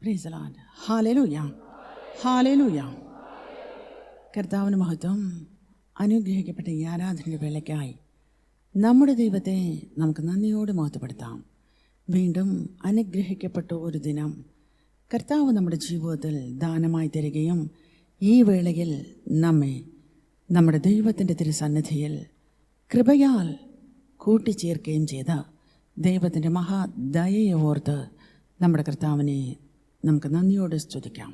Price the Lord. Hallelujah, hallelujah. കർത്താവിന് മഹത്വം. അനുഗ്രഹിക്കപ്പെട്ട ഈ ആരാധനയുടെ വേളയ്ക്കായി നമ്മുടെ ദൈവത്തെ നമുക്ക് നന്ദിയോടെ മഹത്വപ്പെടുത്താം. വീണ്ടും അനുഗ്രഹിക്കപ്പെട്ട ഒരു ദിനം കർത്താവ് നമ്മുടെ ജീവിതത്തിൽ ദാനമായി തരികയും ഈ വേളയിൽ നമ്മെ നമ്മുടെ ദൈവത്തിൻ്റെ തിരുസന്നിധിയിൽ കൃപയാൽ കൂട്ടിച്ചേർക്കുകയും ചെയ്ത ദൈവത്തിൻ്റെ മഹാദയയെ ഓർത്ത് നമ്മുടെ കർത്താവിനെ നമുക്ക് നന്ദിയോടെ സ്തുതിക്കാം.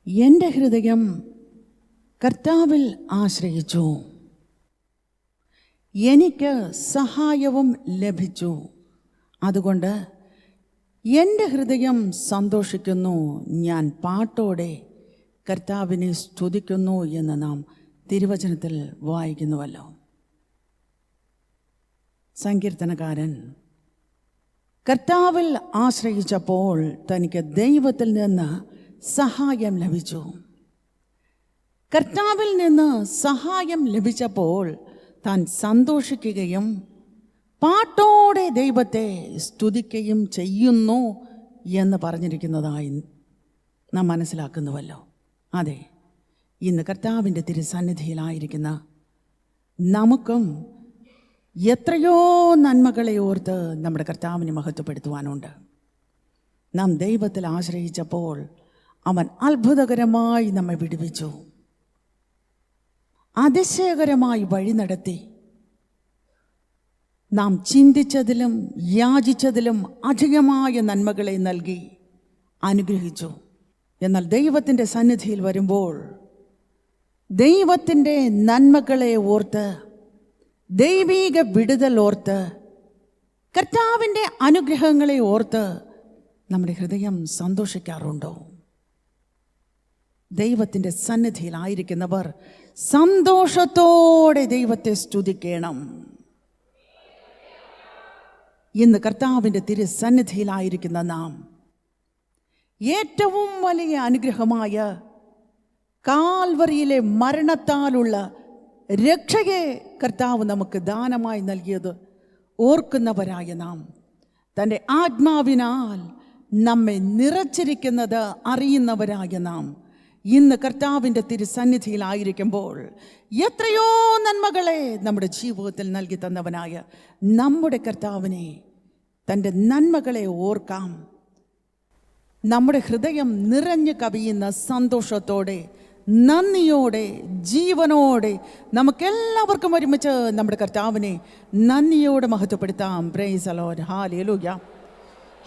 എൻ്റെ ഹൃദയം കർത്താവിൽ ആശ്രയിച്ചു, എനിക്ക് സഹായവും ലഭിച്ചു. അതുകൊണ്ട് എൻ്റെ ഹൃദയം സന്തോഷിക്കുന്നു, ഞാൻ പാട്ടോടെ കർത്താവിനെ സ്തുതിക്കുന്നു എന്ന് നാം തിരുവചനത്തിൽ വായിക്കുന്നുവല്ലോ. സങ്കീർത്തനക്കാരൻ കർത്താവിൽ ആശ്രയിച്ചപ്പോൾ തനിക്ക് ദൈവത്തിൽ നിന്ന് സഹായം ലഭിച്ചു. കർത്താവിൽ നിന്ന് സഹായം ലഭിച്ചപ്പോൾ താൻ സന്തോഷിക്കുകയും പാട്ടോടെ ദൈവത്തെ സ്തുതിക്കുകയും ചെയ്യുന്നു എന്ന് പറഞ്ഞിരിക്കുന്നതായി നാം മനസ്സിലാക്കുന്നുവല്ലോ. അതെ, ഇന്ന് കർത്താവിൻ്റെ തിരുസന്നിധിയിലായിരിക്കുന്ന നമുക്കും എത്രയോ നന്മകളെ ഓർത്ത് നമ്മുടെ കർത്താവിനെ മഹത്വപ്പെടുത്തുവാനുണ്ട്. നാം ദൈവത്തിൽ ആശ്രയിച്ചപ്പോൾ അവൻ അത്ഭുതകരമായി നമ്മെ വിടുവിച്ചു, അതിശയകരമായി വഴി നടത്തി, നാം ചിന്തിച്ചതിലും യാചിച്ചതിലും അധികമായ നന്മകളെ നൽകി അനുഗ്രഹിച്ചു. എന്നാൽ ദൈവത്തിൻ്റെ സന്നിധിയിൽ വരുമ്പോൾ ദൈവത്തിൻ്റെ നന്മകളെ ഓർത്ത്, ദൈവീക വിടുതൽ ഓർത്ത്, കർത്താവിൻ്റെ അനുഗ്രഹങ്ങളെ ഓർത്ത് നമ്മുടെ ഹൃദയം സന്തോഷിക്കാറുണ്ടോ? ദൈവത്തിൻ്റെ സന്നിധിയിലായിരിക്കുന്നവർ സന്തോഷത്തോടെ ദൈവത്തെ സ്തുതിക്കണം. ഇന്ന് കർത്താവിൻ്റെ തിരുസന്നിധിയിലായിരിക്കുന്ന നാം ഏറ്റവും വലിയ അനുഗ്രഹമായ കാൽവറിയിലെ മരണത്താലുള്ള രക്ഷയെ കർത്താവ് നമുക്ക് ദാനമായി നൽകിയത് ഓർക്കുന്നവരായ നാം, തൻ്റെ ആത്മാവിനാൽ നമ്മെ നിറച്ചിരിക്കുന്നത് അറിയുന്നവരായ നാം, ഇന്ന് കർത്താവിൻ്റെ തിരുസന്നിധിയിലായിരിക്കുമ്പോൾ എത്രയോ നന്മകളെ നമ്മുടെ ജീവിതത്തിൽ നൽകി തന്നവനായ നമ്മുടെ കർത്താവിനെ, തൻ്റെ നന്മകളെ ഓർക്കാം. നമ്മുടെ ഹൃദയം നിറഞ്ഞു കവിയുന്ന സന്തോഷത്തോടെ, നന്ദിയോടെ, ജീവനോടെ നമുക്കെല്ലാവർക്കും ഒരുമിച്ച് നമ്മുടെ കർത്താവിനെ നന്ദിയോടെ മഹത്വപ്പെടുത്താം. Praise the Lord. Hallelujah,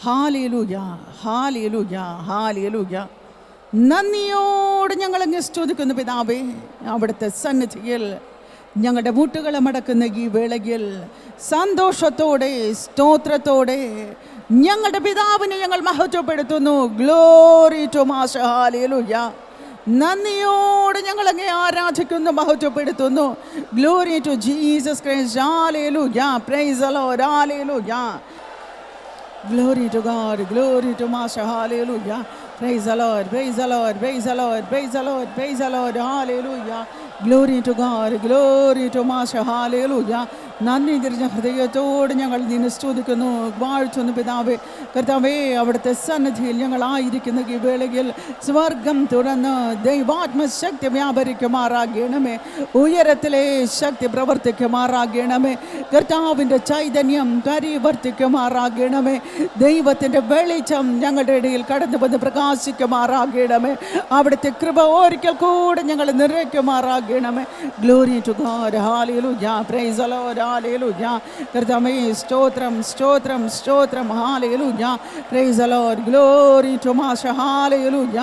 hallelujah, hallelujah, ഹല്ലേലൂയ. നന്ദിയോട് ഞങ്ങളങ്ങ് സ്തുതിക്കുന്നു പിതാവേ. അവിടുത്തെ സന്നിധിയിൽ ഞങ്ങളുടെ മുട്ടുകളെ മടക്കുന്ന ഈ വേളയിൽ സന്തോഷത്തോടെ, സ്തോത്രത്തോടെ ഞങ്ങളുടെ പിതാവിനെ ഞങ്ങൾ മഹത്വപ്പെടുത്തുന്നു. Glory to master. ഹല്ലേലൂയ. നന്ദിയോട് ഞങ്ങളങ്ങേ ആരാധിക്കുന്നു, മഹത്വപ്പെടുത്തുന്നു. Glory to Jesus Christ. ഹല്ലേലൂയ. Praise the Lord. ഹല്ലേലൂയ. Glory to God, glory to Master. Hallelujah. Praise the Lord, praise the Lord, praise the Lord, praise the Lord, praise the Lord. Hallelujah. Glory to God, glory to Master. Hallelujah. നന്ദി തിരിഞ്ഞ ഹൃദയത്തോട് ഞങ്ങൾ നിന്നെ സ്തുതിക്കുന്നു, വാഴ്ത്തുന്നു പിതാവേ. കർത്താവേ, അവിടുത്തെ സന്നിധിയിൽ ഞങ്ങളായിരിക്കുന്ന ഈ വേളയിൽ സ്വർഗം തുറന്ന് ദൈവാത്മശക്തി വ്യാപരിക്കുമാറാകണമേ. ഉയരത്തിലെ ശക്തി പ്രവർത്തിക്കുമാറാകണമേ. കർത്താവിൻ്റെ ചൈതന്യം പരിവർത്തിക്കുമാറാകണമേ. ദൈവത്തിൻ്റെ വെളിച്ചം ഞങ്ങളുടെ ഇടയിൽ കടന്നു വന്ന് പ്രകാശിക്കുമാറാകണമേ. അവിടുത്തെ കൃപ ഒരിക്കൽ കൂടെ ഞങ്ങൾ നിറയ്ക്കുമാറാകണമേ. Glory to God. Hallelujah. Praise the Lord. ഹല്ലേലൂയ. കർത്താവേ, സ്തോത്രം, സ്തോത്രം, സ്തോത്രം. ഹല്ലേലൂയ. Praise the Lord. Glory to master. ഹല്ലേലൂയ.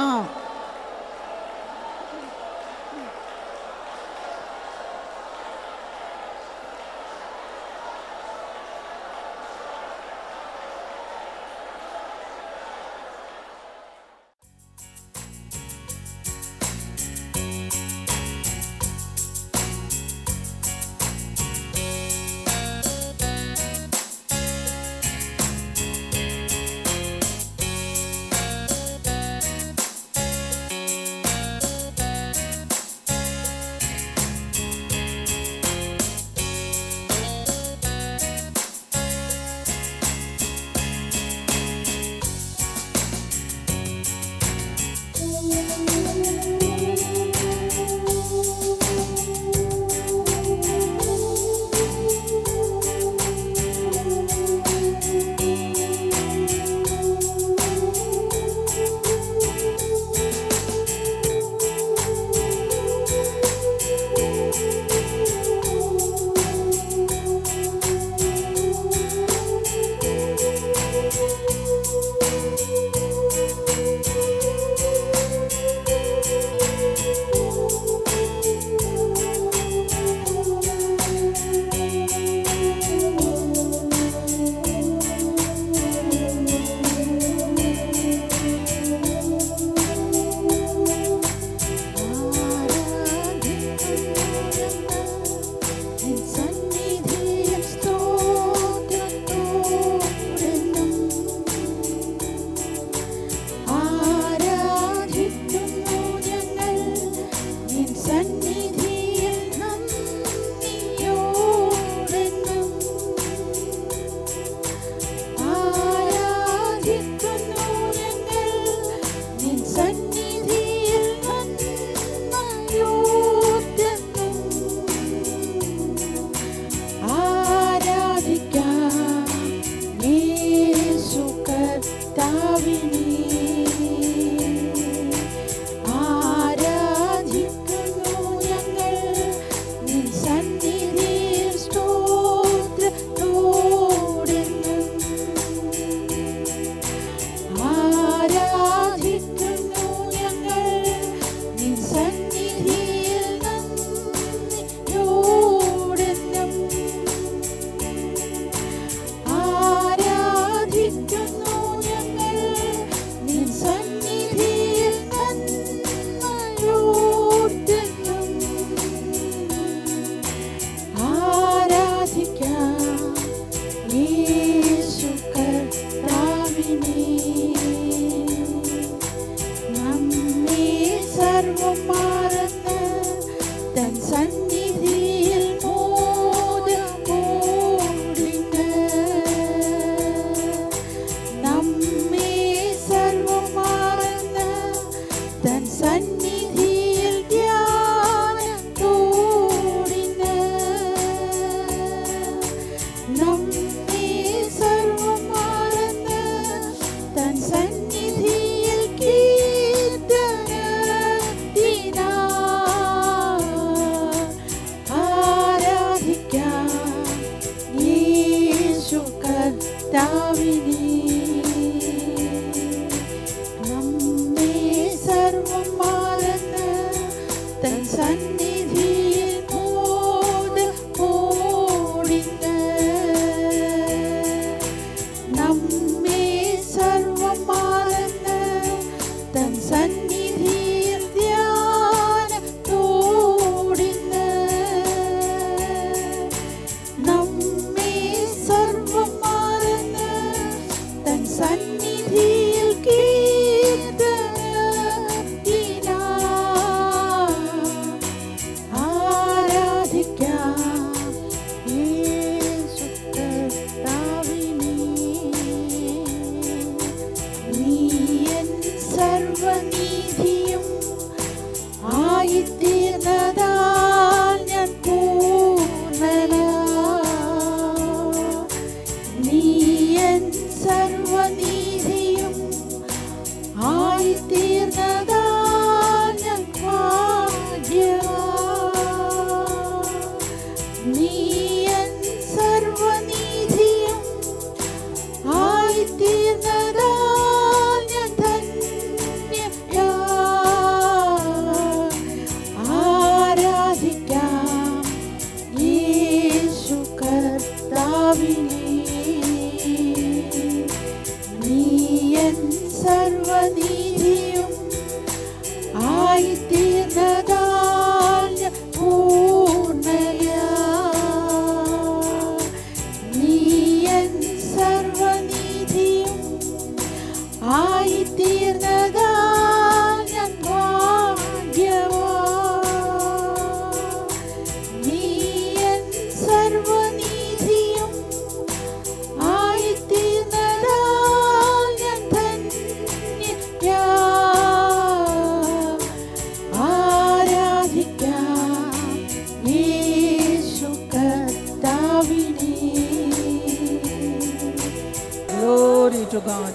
to God.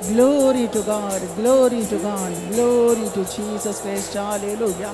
Glory to God. Glory to God. Glory to Jesus Christ. Hallelujah.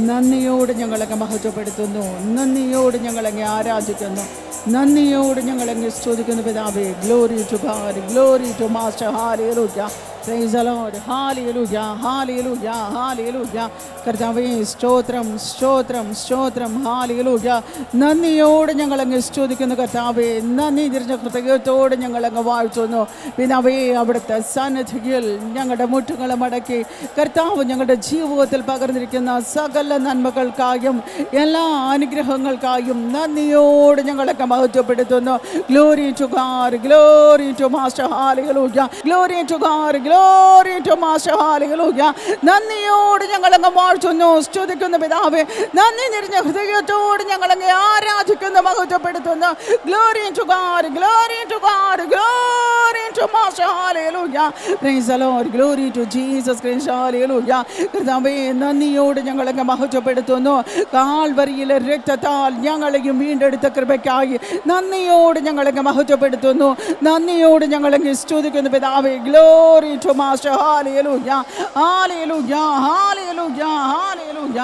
നന്ദിയോട് ഞങ്ങളൊക്കെ മഹത്വപ്പെടുത്തുന്നു, നന്ദിയോട് ഞങ്ങളങ്ങെ ആരാധിക്കുന്നു. നന്ദിയോട് ഞങ്ങളങ്ങ് സ്തുതിക്കുന്നു പിതാവേ. Glory to God, glory to master. Hallelujah. Praise the Lord. Hallelujah, hallelujah, hallelujah. കർത്താവേ സ്തോത്രം, സ്തോത്രം, സ്തോത്രം. ഹാലേലൂയ. നന്ദിയോട് ഞങ്ങളങ്ങ് സ്തുതിക്കുന്നു കർത്താവേ. നന്ദി നിറഞ്ഞ ഹൃദയത്തോട് ഞങ്ങളങ്ങ് വാഴ്ത്തുന്നു പിതാവേ. അവിടുത്തെ സന്നിധിയിൽ ഞങ്ങളുടെ മുട്ടുകളെ മടക്കി കർത്താവ് ഞങ്ങളുടെ ജീവിതത്തിൽ പകർന്നിരിക്കുന്ന സകല നന്മകൾക്കായും എല്ലാ അനുഗ്രഹങ്ങൾക്കായും നന്ദിയോട് ഞങ്ങളൊക്കെ മഹത്വപ്പെടുത്തുന്നു. Glory to God, glory to master. ഹല്ലേലൂയ. Glory to God, glory to master. ഹല്ലേലൂയ. നന്ദിയോട് ഞങ്ങളങ്ങ് വാഴ്ത്തുന്നു, സ്തുതിക്കുന്നു പിതാവേ. നന്ദി നിറഞ്ഞ ഹൃദയത്തോട് ഞങ്ങളങ്ങ് ആരാധിക്കുന്നു, മഹത്വപ്പെടുത്തുന്നു. Glory to God, glory to God, glory to master. ഹല്ലേലൂയ. Praise the Lord. Glory to Jesus Christ. ഹല്ലേലൂയ. കർത്താവേ നന്ദിയോട് ഞങ്ങളങ്ങ് മഹത്വപ്പെടുത്തുന്നു. കാൽവരിയിലെ രക്തത്താൽ ഞങ്ങളെയും വീണ്ടെടുത്ത കൃപയ്ക്കായി നന്ദിയോട് ഞങ്ങളങ്ങ് മഹത്വപ്പെടുത്തുന്നു. നന്ദിയോട് ഞങ്ങളങ്ങ് സ്തുതിക്കുന്നു പിതാവേ. Glory to master. ഹല്ലേലൂയ, ഹല്ലേലൂയ, ഹല്ലേലൂയ, ഹല്ലേലൂയ.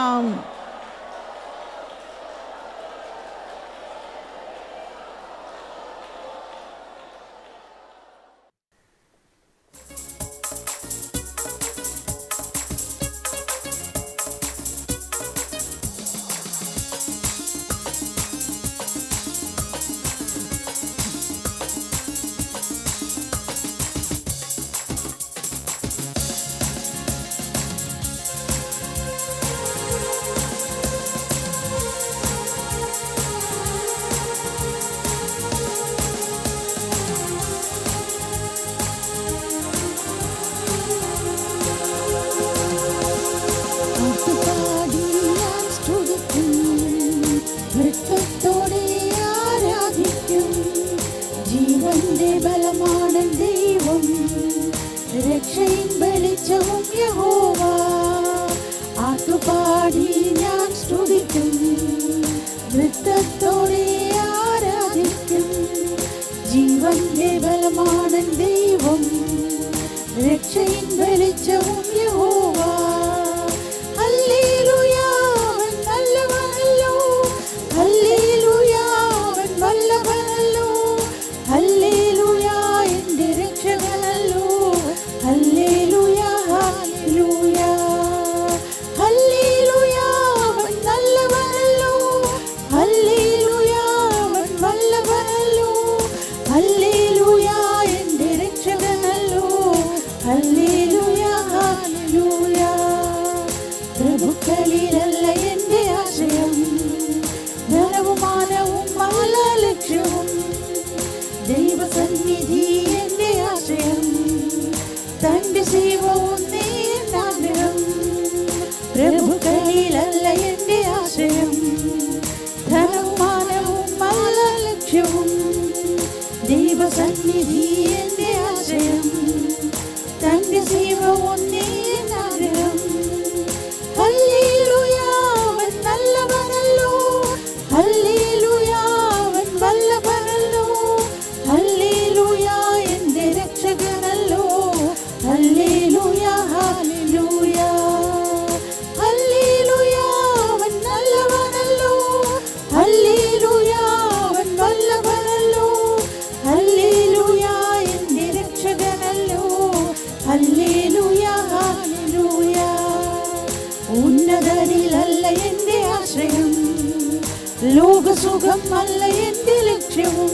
ലോകസുഖം അല്ല എന്റെ ലക്ഷ്യവും,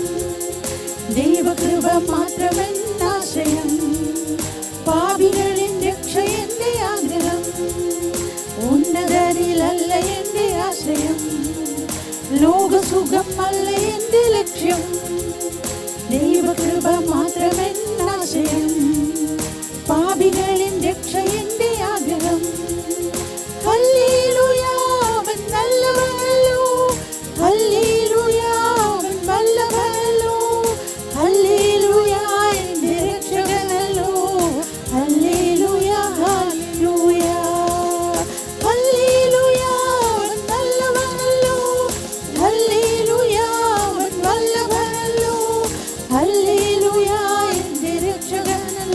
ദൈവകൃപ മാത്രമെന്നാശയം. പാപികളിൻ രക്ഷ എന്റെ ആഗ്രഹം, ഉന്നതരിലല്ല എന്റെ ആശയം. ലോകസുഖം അല്ല എന്റെ ലക്ഷ്യം, ദൈവകൃപ മാത്രമെന്നാശയം. പാപികളിൻ രക്ഷ എന്റെ ആഗ്രഹം. ഹല്ലേലൂയ, അവൻ നല്ലവനല്ലോ. ഹല്ലേലൂയ, അവൻ വല്ലഭനല്ലോ. ഹല്ലേലൂയ, എന്റെ രക്ഷകനല്ലോ. Hallelujah, hallelujah. ഹല്ലേലൂയ, അവൻ നല്ലവനല്ലോ. ഹല്ലേലൂയ, അവൻ വല്ലഭനല്ലോ. ഹല്ലേലൂയ, എന്റെ രക്ഷകനല്ലോ.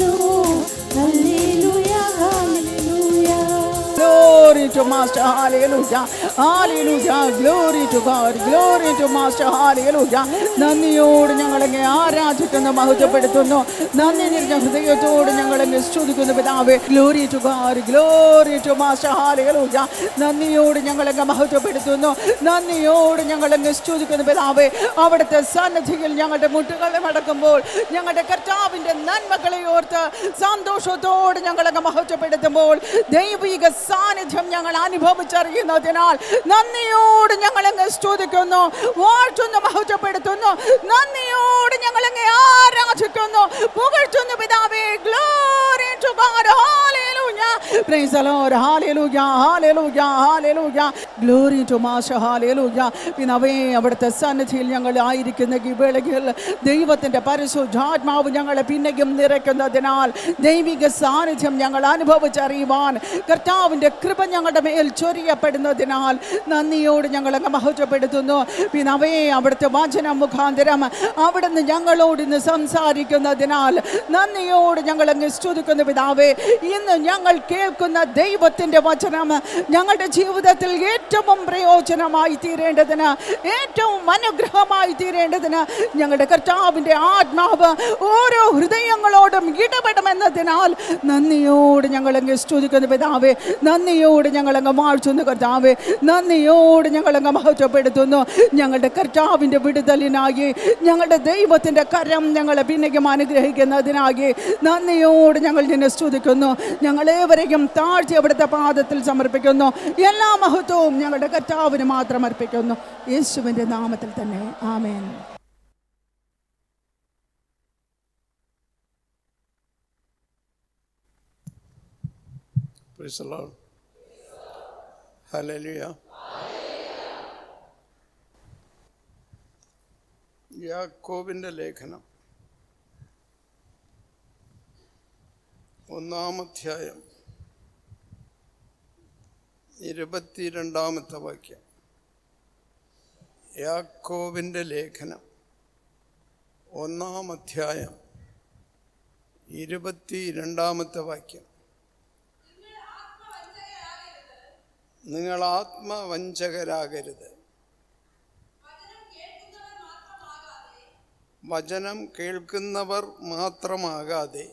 to Master. Hallelujah. Hallelujah. Glory to God. Glory to Master. Hallelujah. നന്ദിയോട് ഞങ്ങളങ്ങെ ആരാധിക്കുന്നു, മഹത്വപ്പെടുത്തുന്നു. നന്ദി നിറഞ്ഞ ഹൃദയത്തോട് ഞങ്ങളങ്ങ് സ്തുതിക്കുന്നു പിതാവേ. Glory to God, glory to master. ഹല്ലേലൂയ. നന്ദിയോട് ഞങ്ങളങ്ങ് മഹത്വപ്പെടുത്തുന്നു, നന്ദിയോട് ഞങ്ങളങ്ങ് സ്തുതിക്കുന്നു പിതാവേ. അവിടുത്തെ സന്നിധിയിൽ ഞങ്ങളുടെ മുട്ടുകളെ മടക്കുമ്പോൾ ഞങ്ങളുടെ കർത്താവിൻ്റെ നന്മകളെ ഓർത്ത് സന്തോഷത്തോട് ഞങ്ങളങ്ങ് മഹത്വപ്പെടുത്തുമ്പോൾ ദൈവിക സാന്നിധ്യം ഞങ്ങൾ അനുഭവിച്ചറിയുന്നതിനാൽ നന്ദിയോട് ഞങ്ങളങ്ങ് സ്തുതിക്കുന്നു, വാഴ്ത്തുന്നു, മഹത്വപ്പെടുത്തുന്നു. നന്ദിയോട് ഞങ്ങളങ്ങ് ആരാധിക്കുന്നു, പുകഴ്ത്തുന്നു പിതാവേ. Glory to God. Hallelujah. Praise the Lord. Hallelujah. Hallelujah. Hallelujah. Glory to master. Hallelujah. പിതാവേ, അവിടുത്തെ സന്നിധിയിൽ ഞങ്ങൾ ആയിരിക്കുന്ന ഈ വേളയിൽ ദൈവത്തിൻ്റെ പരിശുദ്ധാത്മാവ് ഞങ്ങളെ പിന്നെയും നിറയ്ക്കുന്നതിനാൽ ദൈവിക സാന്നിധ്യം ഞങ്ങൾ അനുഭവിച്ചറിയുവാൻ കർത്താവിൻ്റെ കൃപ ഞങ്ങളുടെ മേൽ ചൊരിയപ്പെടുന്നതിനാൽ നന്ദിയോട് ഞങ്ങൾ അങ്ങ് മഹത്വപ്പെടുത്തുന്നു പിതാവേ. അവിടുത്തെ വചനം മുഖാന്തരം അവിടുന്ന് ഞങ്ങളോട് ഇന്ന് സംസാരിക്കുന്നതിനാൽ നന്ദിയോട് ഞങ്ങൾ അങ്ങ് സ്തുതിക്കുന്നു പിതാവേ. ഇന്ന് ഞങ്ങൾ കേൾക്കുന്ന ദൈവത്തിൻ്റെ വചനം ഞങ്ങളുടെ ജീവിതത്തിൽ ഏറ്റവും പ്രയോജനമായി തീരേണ്ടതിന്, ഏറ്റവും അനുഗ്രഹമായി തീരേണ്ടതിന് ഞങ്ങളുടെ കർത്താവിൻ്റെ ആത്മാവ് ഓരോ ഹൃദയങ്ങളോടും ഇടപെടുമെന്നതിനാൽ നന്ദിയോട് ഞങ്ങളങ്ങ് സ്തുതിക്കുന്നു പിതാവേ. നന്ദിയോട് ഞങ്ങളങ്ങ് വാഴ്ത്തുന്നു കർത്താവേ. നന്ദിയോട് ഞങ്ങളങ്ങ് മഹത്വപ്പെടുത്തുന്നു. ഞങ്ങളുടെ കർത്താവിൻ്റെ വിടുതലിനായി ഞങ്ങളുടെ ദൈവത്തിൻ്റെ കരം ഞങ്ങളെ പിന്നെയും അനുഗ്രഹിക്കുന്നതിനായി നന്ദിയോട് ഞങ്ങൾ നിന്നെ സ്തുതിക്കുന്നു. ഞങ്ങളേവരെയും താഴ്ത്തി അവിടുത്തെ പാദത്തിൽ സമർപ്പിക്കുന്നു. എല്ലാ മഹത്വവും ഞങ്ങളുടെ കർത്താവിന് മാത്രം അർപ്പിക്കുന്നു, യേശുവിൻ്റെ നാമത്തിൽ തന്നെ. ആമേൻ. Praise the Lord. Hallelujah. യാക്കോബിൻ്റെ ലേഖനം 1-ാം അധ്യായം 22-ാമത്തെ വാക്യം. യാക്കോബിൻ്റെ ലേഖനം 1-ാം അധ്യായം 22-ാമത്തെ വാക്യം. നിങ്ങൾ ആത്മവഞ്ചകരാകരുത്, വചനം കേൾക്കുന്നവർ മാത്രമാകാതെ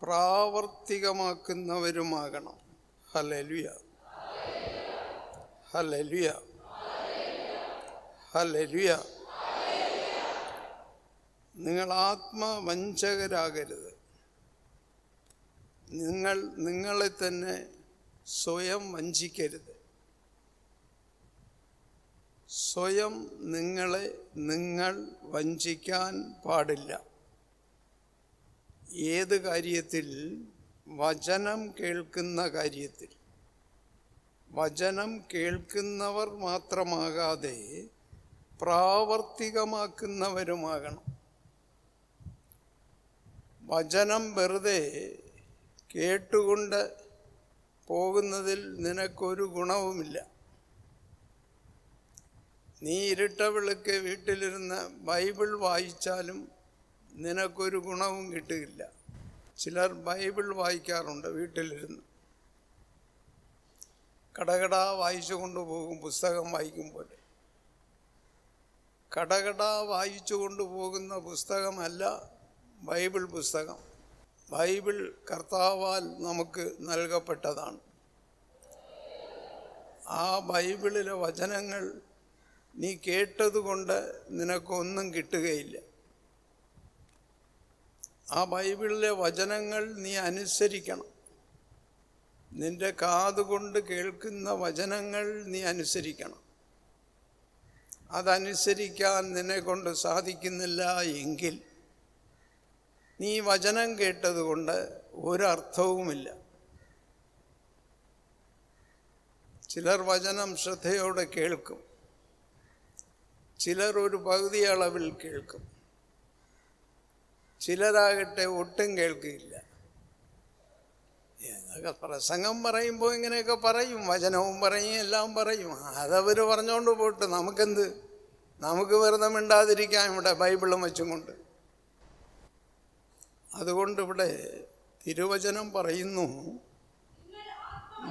പ്രാവർത്തികമാക്കുന്നവരുമാകണം. ഹല്ലേലൂയ. ഹല്ലേലൂയ. ഹല്ലേലൂയ. നിങ്ങൾ ആത്മവഞ്ചകരാകരുത്. നിങ്ങൾ നിങ്ങളെ തന്നെ സ്വയം വഞ്ചിക്കരുത്. സ്വയം നിങ്ങളെ നിങ്ങൾ വഞ്ചിക്കാൻ പാടില്ല. ഏത് കാര്യത്തിൽ? വചനം കേൾക്കുന്ന കാര്യത്തിൽ. വചനം കേൾക്കുന്നവർ മാത്രമാകാതെ പ്രാവർത്തികമാക്കുന്നവരുമാകണം. വചനം വെറുതെ കേട്ടുകൊണ്ട് പോകുന്നതിൽ നിനക്കൊരു ഗുണവുമില്ല. നീ ഇരുട്ട വിളക്ക് വീട്ടിലിരുന്ന് ബൈബിൾ വായിച്ചാലും നിനക്കൊരു ഗുണവും കിട്ടുകയില്ല. ചിലർ ബൈബിൾ വായിക്കാറുണ്ട് വീട്ടിലിരുന്ന്. കടകട വായിച്ചു കൊണ്ടുപോകും, പുസ്തകം വായിക്കും പോലെ. കടകട വായിച്ചു കൊണ്ടുപോകുന്ന പുസ്തകമല്ല ബൈബിൾ പുസ്തകം. ബൈബിൾ കർത്താവാൽ നമുക്ക് നൽകപ്പെട്ടതാണ്. ആ ബൈബിളിലെ വചനങ്ങൾ നീ കേട്ടതുകൊണ്ട് നിനക്കൊന്നും കിട്ടുകയില്ല. ആ ബൈബിളിലെ വചനങ്ങൾ നീ അനുസരിക്കണം. നിന്റെ കാതുകൊണ്ട് കേൾക്കുന്ന വചനങ്ങൾ നീ അനുസരിക്കണം. അതനുസരിക്കാൻ നിന്നെ കൊണ്ട് സാധിക്കുന്നില്ല എങ്കിൽ നീ വചനം കേട്ടതുകൊണ്ട് ഒരർത്ഥവുമില്ല. ചിലർ വചനം ശ്രദ്ധയോടെ കേൾക്കും, ചിലർ ഒരു പകുതി അളവിൽ കേൾക്കും, ചിലരാകട്ടെ ഒട്ടും കേൾക്കില്ല. എന്നൊക്കെ പ്രസംഗം പറയുമ്പോൾ ഇങ്ങനെയൊക്കെ പറയും, വചനവും പറയും, എല്ലാം പറയും. അതവർ പറഞ്ഞുകൊണ്ട് പോട്ട്, നമുക്കെന്ത്? നമുക്ക് വെറുതെ മിണ്ടാതിരിക്കാം ഇവിടെ ബൈബിളും വെച്ചും കൊണ്ട്. അതുകൊണ്ട് ഇവിടെ തിരുവചനം പറയുന്നു,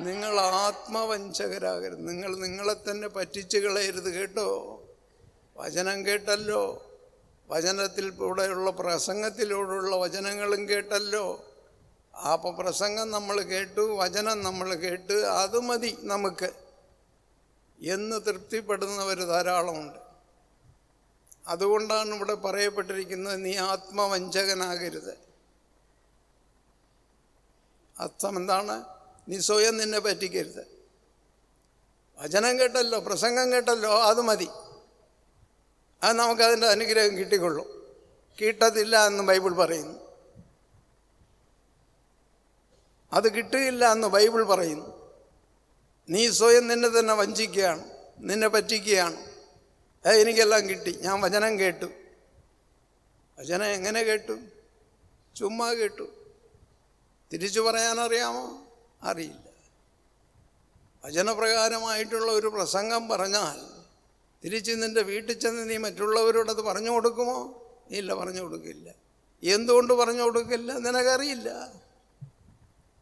നിങ്ങൾ ആത്മവഞ്ചകരാകരുത്. നിങ്ങൾ നിങ്ങളെ തന്നെ പറ്റിച്ചു കളയരുത് കേട്ടോ. വചനം കേട്ടല്ലോ, വചനത്തിലൂടെയുള്ള പ്രസംഗത്തിലൂടെയുള്ള വചനങ്ങളും കേട്ടല്ലോ. അപ്പോൾ പ്രസംഗം നമ്മൾ കേട്ടു, വചനം നമ്മൾ കേട്ട്, അത് മതി നമുക്ക് എന്ന് തൃപ്തിപ്പെടുന്നവർ ധാരാളമുണ്ട്. അതുകൊണ്ടാണ് ഇവിടെ പറയപ്പെട്ടിരിക്കുന്നത്, നീ ആത്മവഞ്ചകനാകരുത്. അർത്ഥം എന്താണ്? നീ സ്വയം നിന്നെ പറ്റിക്കരുത്. വചനം കേട്ടല്ലോ, പ്രസംഗം കേട്ടല്ലോ, അത് മതി, അത് നമുക്കതിൻ്റെ അനുഗ്രഹം കിട്ടിക്കൊള്ളും. കിട്ടത്തില്ല എന്ന് ബൈബിൾ പറയുന്നു. അത് കിട്ടുകയില്ല എന്ന് ബൈബിൾ പറയുന്നു. നീ സ്വയം നിന്നെ തന്നെ വഞ്ചിക്കുകയാണ്, നിന്നെ പറ്റിക്കുകയാണ്. എനിക്കെല്ലാം കിട്ടി, ഞാൻ വചനം കേട്ടു. വചനം എങ്ങനെ കേട്ടു? ചുമ്മാ കേട്ടു. തിരിച്ചു പറയാനറിയാമോ? അറിയില്ല. വചനപ്രകാരമായിട്ടുള്ള ഒരു പ്രസംഗം പറഞ്ഞാൽ തിരിച്ച് നിൻ്റെ വീട്ടിൽ ചെന്ന് നീ മറ്റുള്ളവരോടത് പറഞ്ഞു കൊടുക്കുമോ? ഇല്ല, പറഞ്ഞു കൊടുക്കില്ല. എന്തുകൊണ്ട് പറഞ്ഞു കൊടുക്കില്ല? നിനക്കറിയില്ല.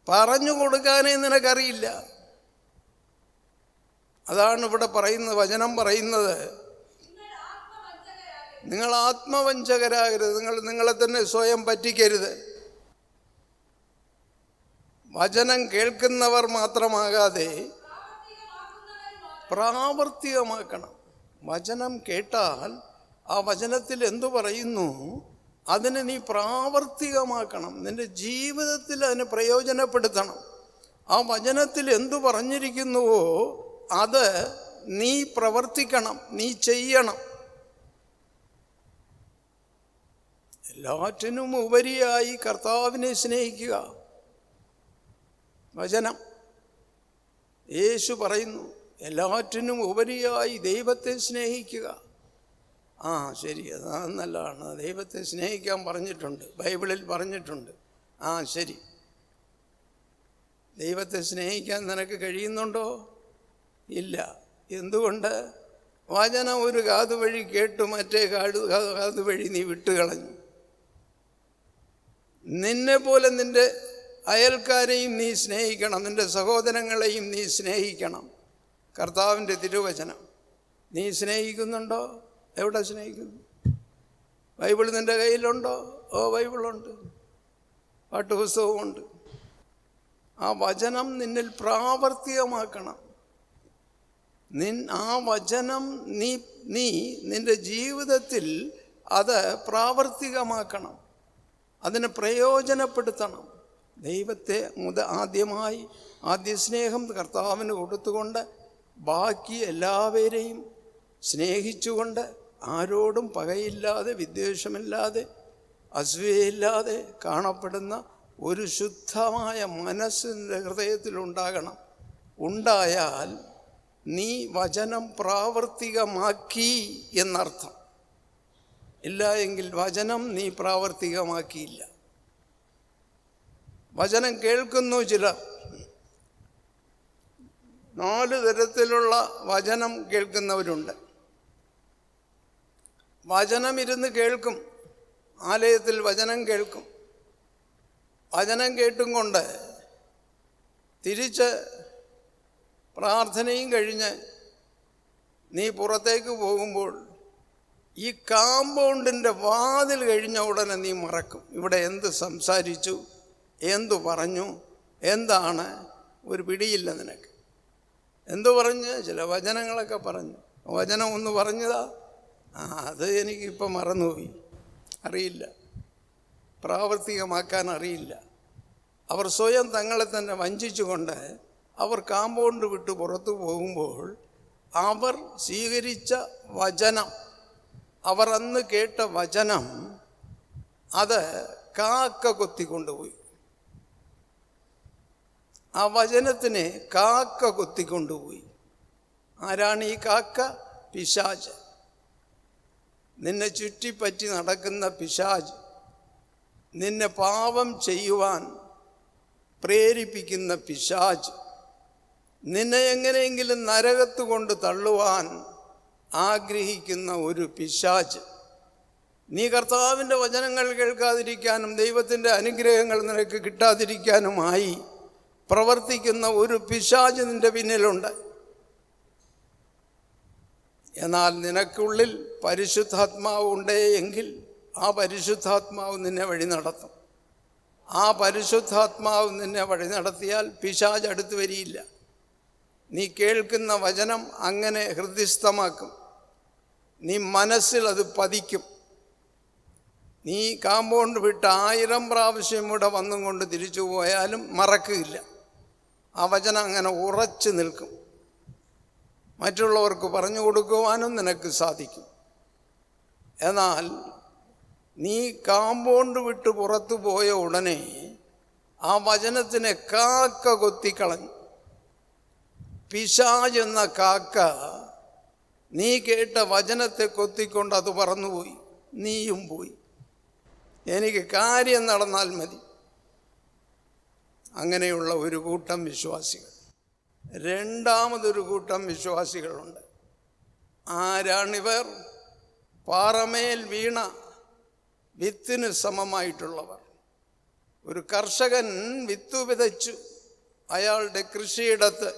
പറഞ്ഞു കൊടുക്കാനേ നിനക്കറിയില്ല. അതാണ് ഇവിടെ പറയുന്നത്, വചനം പറയുന്നത്, നിങ്ങൾ ആത്മവഞ്ചകരാകരുത്. നിങ്ങളെ തന്നെ സ്വയം പറ്റിക്കരുത്. വചനം കേൾക്കുന്നവർ മാത്രമാകാതെ പ്രാവർത്തികമാക്കണം. വചനം കേട്ടാൽ ആ വചനത്തിൽ എന്തു പറയുന്നു അതിനെ നീ പ്രാവർത്തികമാക്കണം. നിൻ്റെ ജീവിതത്തിൽ അതിനെ പ്രയോജനപ്പെടുത്തണം. ആ വചനത്തിൽ എന്തു പറഞ്ഞിരിക്കുന്നുവോ അത് നീ പ്രവർത്തിക്കണം, നീ ചെയ്യണം. എല്ലാറ്റിനും ഉപരിയായി കർത്താവിനെ സ്നേഹിക്കുക. വചനം യേശു പറയുന്നു, എല്ലാറ്റിനും ഉപരിയായി ദൈവത്തെ സ്നേഹിക്കുക. ആ ശരി, അത് നല്ലതാണ്. ദൈവത്തെ സ്നേഹിക്കാൻ പറഞ്ഞിട്ടുണ്ട്, ബൈബിളിൽ പറഞ്ഞിട്ടുണ്ട്. ആ ശരി, ദൈവത്തെ സ്നേഹിക്കാൻ നിനക്ക് കഴിയുന്നുണ്ടോ? ഇല്ല. എന്തുകൊണ്ട്? വചനം ഒരു കാതുവഴി കേട്ടു, മറ്റേ കാതുവഴി നീ വിട്ടുകളഞ്ഞു. നിന്നെ പോലെ നിൻ്റെ അയൽക്കാരെയും നീ സ്നേഹിക്കണം, നിൻ്റെ സഹോദരങ്ങളെയും നീ സ്നേഹിക്കണം. കർത്താവിൻ്റെ തിരുവചനം നീ സ്നേഹിക്കുന്നുണ്ടോ? എവിടെ സ്നേഹിക്കുന്നു? ബൈബിൾ നിൻ്റെ കയ്യിലുണ്ടോ? ഓ, ബൈബിളുണ്ട്, പാട്ടുപുസ്തകമുണ്ട്. ആ വചനം നിന്നിൽ പ്രാവർത്തികമാക്കണം. ആ വചനം നീ നിൻ്റെ ജീവിതത്തിൽ അത് പ്രാവർത്തികമാക്കണം, അതിനെ പ്രയോജനപ്പെടുത്തണം. ദൈവത്തെ ആദ്യ സ്നേഹം കർത്താവിന് കൊടുത്തുകൊണ്ട് ബാക്കി എല്ലാവരെയും സ്നേഹിച്ചുകൊണ്ട് ആരോടും പകയില്ലാതെ വിദ്വേഷമില്ലാതെ അസൂയയില്ലാതെ കാണപ്പെടുന്ന ഒരു ശുദ്ധമായ മനസ്സിൻ്റെ ഹൃദയത്തിലുണ്ടാകണം. ഉണ്ടായാൽ നീ വചനം പ്രാവർത്തികമാക്കി എന്നർത്ഥം. ഇല്ല എങ്കിൽ വചനം നീ പ്രാവർത്തികമാക്കിയില്ല. വചനം കേൾക്കുന്നു ചിലർ. 4 തരത്തിലുള്ള വചനം കേൾക്കുന്നവരുണ്ട്. വചനം ഇരുന്ന് കേൾക്കും, ആലയത്തിൽ വചനം കേൾക്കും. വചനം കേട്ടും കൊണ്ട് തിരിച്ച് പ്രാർത്ഥനയും കഴിഞ്ഞ് നീ പുറത്തേക്ക് പോകുമ്പോൾ ഈ കാമ്പൗണ്ടിൻ്റെ വാതിൽ കഴിഞ്ഞ ഉടനെ നീ മറക്കും. ഇവിടെ എന്ത് സംസാരിച്ചു, എന്തു പറഞ്ഞു, എന്താണ്, ഒരു പിടിയില്ല നിനക്ക്. എന്തു പറഞ്ഞ്? ചില വചനങ്ങളൊക്കെ പറഞ്ഞു. വചനം ഒന്ന് പറഞ്ഞതാ, അത് എനിക്കിപ്പോൾ മറന്നുപോയി, അറിയില്ല, പ്രാവർത്തികമാക്കാൻ അറിയില്ല. അവർ സ്വയം തങ്ങളെ തന്നെ വഞ്ചിച്ചുകൊണ്ട് അവർ കാമ്പൗണ്ട് വിട്ട് പുറത്തു പോകുമ്പോൾ അവർ സ്വീകരിച്ച വചനം, അവർ അന്ന് കേട്ട വചനം, അത് കാക്ക കൊത്തിക്കൊണ്ടുപോയി. ആ വചനത്തിനെ കാക്ക കൊത്തിക്കൊണ്ടുപോയി. ആരാണ് ഈ കാക്ക? പിശാച്. നിന്നെ ചുറ്റിപ്പറ്റി നടക്കുന്ന പിശാച്, നിന്നെ പാപം ചെയ്യുവാൻ പ്രേരിപ്പിക്കുന്ന പിശാച്, നിന്നെ എങ്ങനെയെങ്കിലും നരകത്ത് കൊണ്ട് തള്ളുവാൻ ആഗ്രഹിക്കുന്ന ഒരു പിശാച്. നീ കർത്താവിൻ്റെ വചനങ്ങൾ കേൾക്കാതിരിക്കാനും ദൈവത്തിൻ്റെ അനുഗ്രഹങ്ങൾ നിനക്ക് കിട്ടാതിരിക്കാനുമായി പ്രവർത്തിക്കുന്ന ഒരു പിശാച് നിൻ്റെ പിന്നിലുണ്ട്. എന്നാൽ നിനക്കുള്ളിൽ പരിശുദ്ധാത്മാവ് ഉണ്ടേ എങ്കിൽ ആ പരിശുദ്ധാത്മാവ് നിന്നെ വഴി നടത്തും. ആ പരിശുദ്ധാത്മാവ് നിന്നെ വഴി നടത്തിയാൽ പിശാച് അടുത്ത് വരിയില്ല. നീ കേൾക്കുന്ന വചനം അങ്ങനെ ഹൃദയസ്ഥമാക്കും. നീ മനസ്സിൽ അത് പതിക്കും. നീ കാമ്പൗണ്ട് വിട്ട് 1000 പ്രാവശ്യം ഇവിടെ വന്നും കൊണ്ട് തിരിച്ചു പോയാലും മറക്കുകയില്ല. ആ വചനം അങ്ങനെ ഉറച്ചു നിൽക്കും. മറ്റുള്ളവർക്ക് പറഞ്ഞു കൊടുക്കുവാനും നിനക്ക് സാധിക്കും. എന്നാൽ നീ കാമ്പൗണ്ട് വിട്ട് പുറത്തു പോയ ഉടനെ ആ വചനത്തിനെ കാക്ക കൊത്തിക്കളഞ്ഞു. പിശാച് എന്ന കാക്ക നീ കേട്ട വചനത്തെ കൊത്തിക്കൊണ്ട് അത് പറന്നുപോയി. നീയും പോയി. എനിക്ക് കാര്യം നടന്നാൽ മതി. അങ്ങനെയുള്ള ഒരു കൂട്ടം വിശ്വാസികൾ. രണ്ടാമതൊരു കൂട്ടം വിശ്വാസികളുണ്ട്. ആരാണിവർ? പാറമേൽ വീണ വിത്തിന് സമമായിട്ടുള്ളവർ. ഒരു കർഷകൻ വിത്ത് വിതച്ചു അയാളുടെ കൃഷിയിടത്ത്.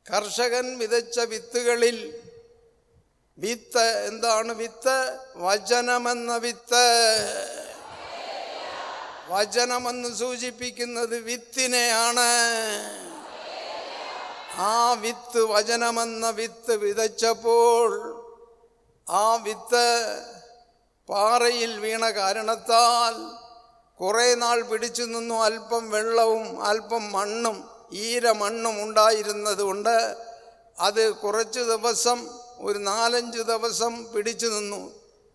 കർഷകൻ വിതച്ച വിത്തുകളിൽ വിത്ത് എന്താണ്? വിത്ത് വചനമെന്ന വിത്ത്. വചനമെന്ന് സൂചിപ്പിക്കുന്നത് വിത്തിനെയാണ്. ആ വിത്ത്, വചനമെന്ന വിത്ത് വിതച്ചപ്പോൾ ആ വിത്ത് പാറയിൽ വീണ കാരണത്താൽ കുറേ നാൾ പിടിച്ചു നിന്നു. അല്പം വെള്ളവും അല്പം മണ്ണും ഈരമണ്ണും ഉണ്ടായിരുന്നത് കൊണ്ട് അത് കുറച്ച് ദിവസം, ഒരു 4-5 ദിവസം പിടിച്ചു നിന്നു.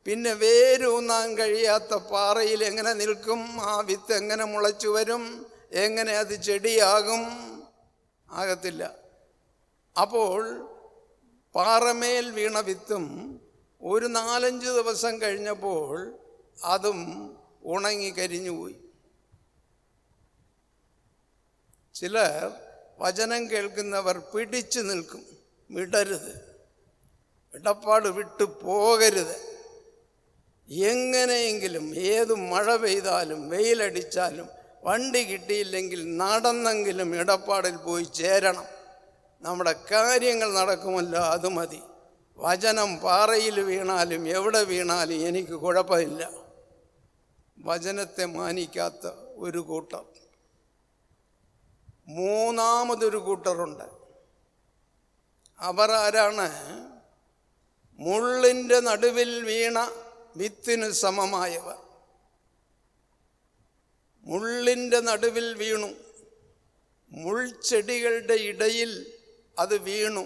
പിന്നെ വേരൂന്നാൻ കഴിയാത്ത പാറയിൽ എങ്ങനെ നിൽക്കും? ആ വിത്ത് എങ്ങനെ മുളച്ചു വരും? എങ്ങനെ അത് ചെടിയാകും? ആകത്തില്ല. അപ്പോൾ പാറമേൽ വീണ വിത്തും ഒരു 4-5 ദിവസം കഴിഞ്ഞപ്പോൾ അതും ഉണങ്ങി കരിഞ്ഞുപോയി. ചിലർ വചനം കേൾക്കുന്നവർ പിടിച്ചു നിൽക്കും. വിടരുത്, ഇടപാട് വിട്ടു പോകരുത്. എങ്ങനെയെങ്കിലും ഏത് മഴ പെയ്താലും വെയിലടിച്ചാലും വണ്ടി കിട്ടിയില്ലെങ്കിൽ നടന്നെങ്കിലും ഇടപാടിൽ പോയി ചേരണം. നമ്മുടെ കാര്യങ്ങൾ നടക്കുമല്ലോ, അത് മതി. വചനം പാറയിൽ വീണാലും എവിടെ വീണാലും എനിക്ക് കുഴപ്പമില്ല. വചനത്തെ മാനിക്കാത്ത ഒരു കൂട്ടർ. മൂന്നാമതൊരു കൂട്ടറുണ്ട്. അവർ ആരാണ്? മുള്ളിൻ്റെ നടുവിൽ വീണ വിത്തിന് സമമായവർ. മുള്ളിൻ്റെ നടുവിൽ വീണു. മുൾച്ചെടികളുടെ ഇടയിൽ അത് വീണു.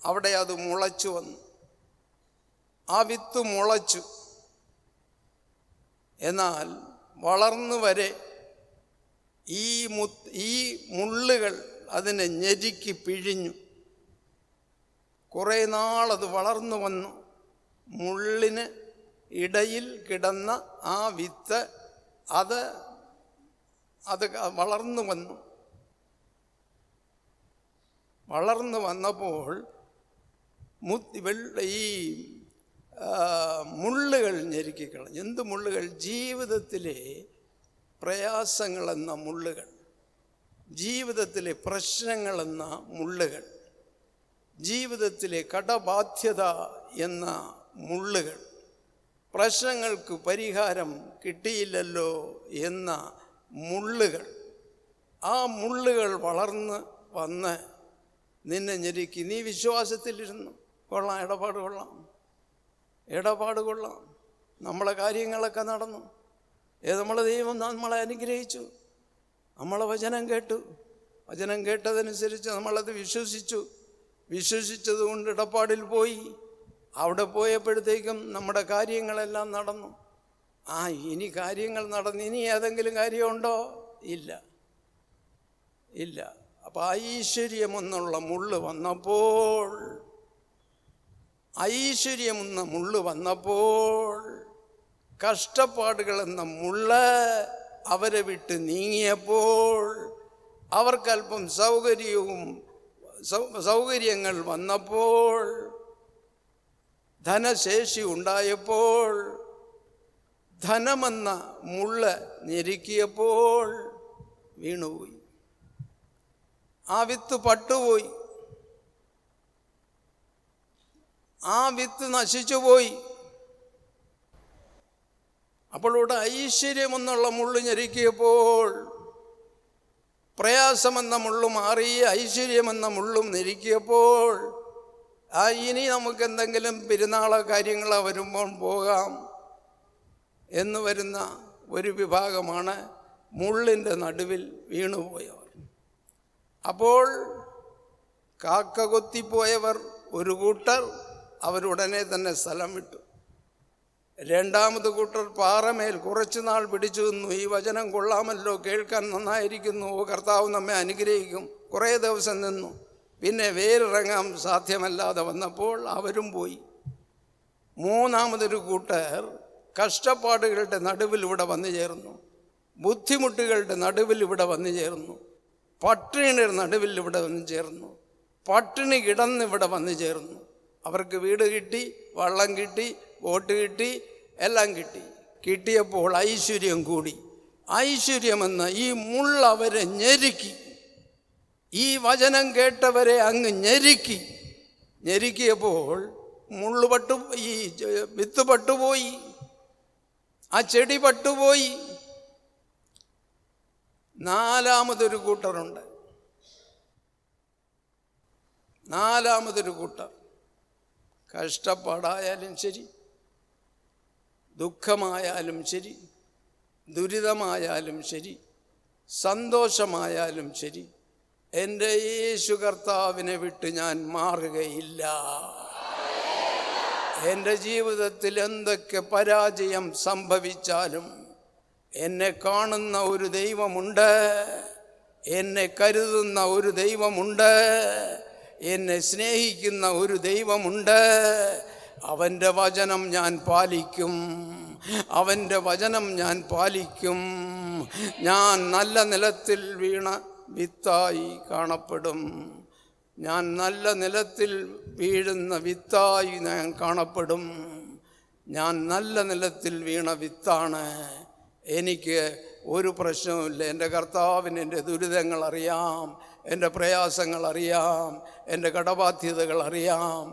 അവിടെ അത് മുളച്ചു വന്നു. ആ വിത്ത് മുളച്ചു. എന്നാൽ വളർന്നു വരെ ഈ മുള്ളുകൾ അതിനെ ഞെരുക്കി പിഴിഞ്ഞു. കുറേ നാളത് വളർന്നു വന്നു. മുള്ളിന് ഇടയിൽ കിടന്ന ആ വിത്ത് അത് വളർന്നു വന്നു. വളർന്നു വന്നപ്പോൾ ഈ മുള്ളുകൾ ഞെരുക്കിക്കളഞ്ഞു. എന്ത് മുള്ളുകൾ? ജീവിതത്തിലെ പ്രയാസങ്ങളെന്ന മുള്ളുകൾ, ജീവിതത്തിലെ പ്രശ്നങ്ങളെന്ന മുള്ളുകൾ, ജീവിതത്തിലെ കടബാധ്യത എന്ന മുള്ളുകൾ, പ്രശ്നങ്ങൾക്ക് പരിഹാരം കിട്ടിയില്ലല്ലോ എന്ന മുള്ളുകൾ. ആ മുള്ളുകൾ വളർന്ന് വന്ന് നിന്നെ ഞെരുക്കി. നീ വിശ്വാസത്തിലിരുന്നു, കൊള്ളാം, ഇടപാട് കൊള്ളാം, നമ്മളെ കാര്യങ്ങളൊക്കെ നടന്നു. നമ്മളെ ദൈവം നമ്മളെ അനുഗ്രഹിച്ചു. നമ്മളെ വചനം കേട്ടു. വചനം കേട്ടതനുസരിച്ച് നമ്മളത് വിശ്വസിച്ചത് കൊണ്ട് ഇടപാടിൽ പോയി. അവിടെ പോയപ്പോഴത്തേക്കും നമ്മുടെ കാര്യങ്ങളെല്ലാം നടന്നു. ഇനി കാര്യങ്ങൾ നടന്നു. ഇനി ഏതെങ്കിലും കാര്യമുണ്ടോ? ഇല്ല. അപ്പോൾ ഐശ്വര്യമെന്നുള്ള മുള്ള് വന്നപ്പോൾ കഷ്ടപ്പാടുകളെന്ന മുള്ള് അവരെ വിട്ട് നീങ്ങിയപ്പോൾ, അവർക്കല്പം സൗകര്യങ്ങൾ വന്നപ്പോൾ, ധനശേഷി ഉണ്ടായപ്പോൾ, ധനമെന്ന മുള്ള് ഞെരുക്കിയപ്പോൾ വീണുപോയി. ആ വിത്ത് പട്ടുപോയി, ആ വിത്ത് നശിച്ചുപോയി. അപ്പോൾ ഇവിടെ ഐശ്വര്യമെന്നുള്ള മുള്ളു ഞെരുക്കിയപ്പോൾ പ്രയാസമെന്ന മുള്ളു മാറി, ഐശ്വര്യമെന്ന മുള്ളും ഞെരുക്കിയപ്പോൾ ഇനി നമുക്ക് എന്തെങ്കിലും പെരുന്നാളോ കാര്യങ്ങളോ വരുമ്പോൾ പോകാം എന്ന് വരുന്ന ഒരു വിഭാഗമാണ് മുള്ളിൻ്റെ നടുവിൽ വീണുപോയവർ. അപ്പോൾ കാക്ക കൊത്തിപ്പോയവർ ഒരു കൂട്ടർ, അവരുടനെ തന്നെ സ്ഥലം വിട്ടു. രണ്ടാമത് കൂട്ടർ പാറമേൽ കുറച്ചു നാൾ പിടിച്ചു നിന്നു. ഈ വചനം കൊള്ളാമല്ലോ, കേൾക്കാൻ നന്നായിരിക്കുന്നു, കർത്താവ് നമ്മെ അനുഗ്രഹിക്കും. കുറേ ദിവസം നിന്നു. പിന്നെ വേരിറങ്ങാൻ സാധ്യമല്ലാതെ വന്നപ്പോൾ അവരും പോയി. മൂന്നാമതൊരു കൂട്ടർ കഷ്ടപ്പാടുകളുടെ നടുവിൽ ഇവിടെ വന്നു ചേർന്നു, ബുദ്ധിമുട്ടുകളുടെ നടുവിൽ ഇവിടെ വന്നു ചേർന്നു, പട്ടിണിയുടെ നടുവിൽ ഇവിടെ വന്നു ചേർന്നു, പട്ടിണി കിടന്നിവിടെ വന്നു ചേർന്നു. അവർക്ക് വീട് കിട്ടി, വള്ളം കിട്ടി, വോട്ട് കിട്ടി, എല്ലാം കിട്ടി. കിട്ടിയപ്പോൾ ഐശ്വര്യം കൂടി. ഐശ്വര്യമെന്ന് ഈ മുള്ളവരെ ഞെരുക്കി, ഈ വചനം കേട്ടവരെ അങ്ങ് ഞെരുക്കി. ഞെരുക്കിയപ്പോൾ മുള്ളു പട്ടു, ഈ വിത്ത് പട്ടുപോയി, ആ ചെടി പട്ടുപോയി. നാലാമതൊരു കൂട്ടറുണ്ട്. നാലാമതൊരു കൂട്ടർ കഷ്ടപ്പാടായാലും ശരി, ദുഃഖമായാലും ശരി, ദുരിതമായാലും ശരി, സന്തോഷമായാലും ശരി, എൻ്റെ യേശു കർത്താവിനെ വിട്ട് ഞാൻ മാറുകയില്ല. എൻ്റെ ജീവിതത്തിൽ എന്തൊക്കെ പരാജയം സംഭവിച്ചാലും എന്നെ കാണുന്ന ഒരു ദൈവമുണ്ട്, എന്നെ കരുതുന്ന ഒരു ദൈവമുണ്ട്, എന്നെ സ്നേഹിക്കുന്ന ഒരു ദൈവമുണ്ട്. അവൻ്റെ വചനം ഞാൻ പാലിക്കും, അവൻ്റെ വചനം ഞാൻ പാലിക്കും. ഞാൻ നല്ല നിലത്തിൽ വീണ വിത്തായി കാണപ്പെടും. ഞാൻ നല്ല നിലത്തിൽ വീഴുന്ന വിത്തായി ഞാൻ കാണപ്പെടും. ഞാൻ നല്ല നിലത്തിൽ വീണ വിത്താണ്. എനിക്ക് ഒരു പ്രശ്നവുമില്ല. എൻ്റെ കർത്താവിന് എൻ്റെ ദുരിതങ്ങൾ അറിയാം, എൻ്റെ പ്രയാസങ്ങൾ അറിയാം, എൻ്റെ കടബാധ്യതകൾ അറിയാം,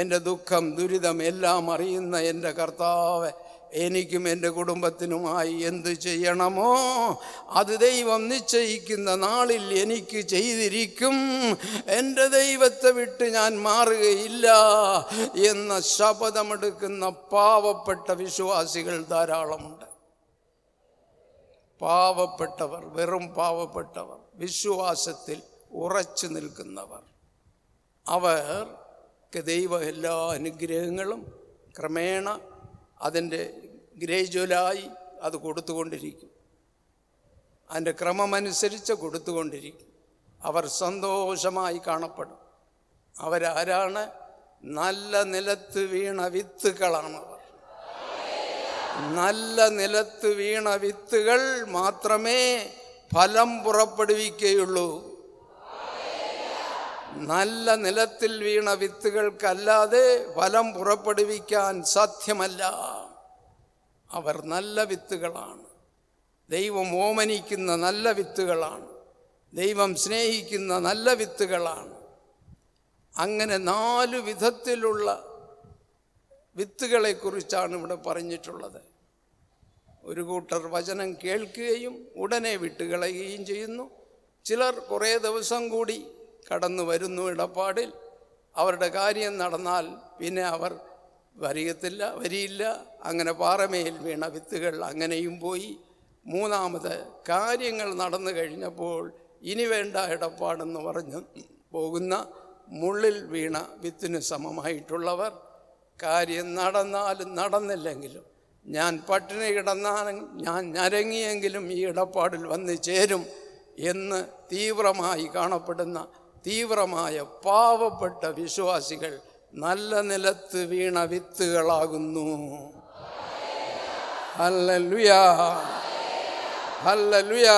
എൻ്റെ ദുഃഖം ദുരിതം എല്ലാം അറിയുന്ന എൻ്റെ കർത്താവ് എനിക്കും എൻ്റെ കുടുംബത്തിനുമായി എന്ത് ചെയ്യണമോ അത് ദൈവം നിശ്ചയിക്കുന്ന നാളിൽ എനിക്ക് ചെയ്തിരിക്കും. എൻ്റെ ദൈവത്തെ വിട്ട് ഞാൻ മാറുകയില്ല എന്ന ശപഥമെടുക്കുന്ന പാവപ്പെട്ട വിശ്വാസികൾ ധാരാളമുണ്ട്. പാവപ്പെട്ടവർ, വെറും പാവപ്പെട്ടവർ, വിശ്വാസത്തിൽ ഉറച്ചു നിൽക്കുന്നവർ, അവർക്ക് ദൈവം എല്ലാ അനുഗ്രഹങ്ങളും ക്രമേണ അതിൻ്റെ ഗ്രേജ്വലായി അത് കൊടുത്തുകൊണ്ടിരിക്കും. അതിൻ്റെ ക്രമമനുസരിച്ച് കൊടുത്തുകൊണ്ടിരിക്കും. അവർ സന്തോഷമായി കാണപ്പെടും. അവരാരാണ്? നല്ല നിലത്ത് വീണ വിത്തുകളാണവർ. നല്ല നിലത്ത് വീണ വിത്തുകൾ മാത്രമേ ഫലം പുറപ്പെടുവിക്കുകയുള്ളൂ. നല്ല നിലത്തിൽ വീണ വിത്തുകൾക്കല്ലാതെ ഫലം പുറപ്പെടുവിക്കാൻ സാധ്യമല്ല. അവർ നല്ല വിത്തുകളാണ്. ദൈവം ഓമനിക്കുന്ന നല്ല വിത്തുകളാണ്. ദൈവം സ്നേഹിക്കുന്ന നല്ല വിത്തുകളാണ്. അങ്ങനെ 4 വിധത്തിലുള്ള വിത്തുകളെക്കുറിച്ചാണ് ഇവിടെ പറഞ്ഞിട്ടുള്ളത്. ഒരു കൂട്ടർ വചനം കേൾക്കുകയും ഉടനെ വിട്ടുകളയുകയും ചെയ്യുന്നു. ചിലർ കുറേ ദിവസം കൂടി കടന്നു വരുന്നു ഇടപാടിൽ. അവരുടെ കാര്യം നടന്നാൽ പിന്നെ അവർ വരിയില്ല. അങ്ങനെ പാറമേൽ വീണ വിത്തുകൾ അങ്ങനെയും പോയി. മൂന്നാമത് കാര്യങ്ങൾ നടന്നു കഴിഞ്ഞപ്പോൾ ഇനി വേണ്ട ഇടപാടെന്ന് പറഞ്ഞു പോകുന്ന മുള്ളിൽ വീണ വിത്തിന് സമമായിട്ടുള്ളവർ. കാര്യം നടന്നാലും നടന്നില്ലെങ്കിലും, ഞാൻ പട്ടിണി കിടന്നാലും ഞാൻ ഞരങ്ങിയെങ്കിലും ഈ ഇടപാടിൽ വന്ന് ചേരും എന്ന് തീവ്രമായി കാണപ്പെടുന്ന തീവ്രമായ പാവപ്പെട്ട വിശ്വാസികൾ നല്ല നിലത്ത് വീണ വിത്തുകളാകുന്നു. ഹല്ലേലൂയാ, ഹല്ലേലൂയാ.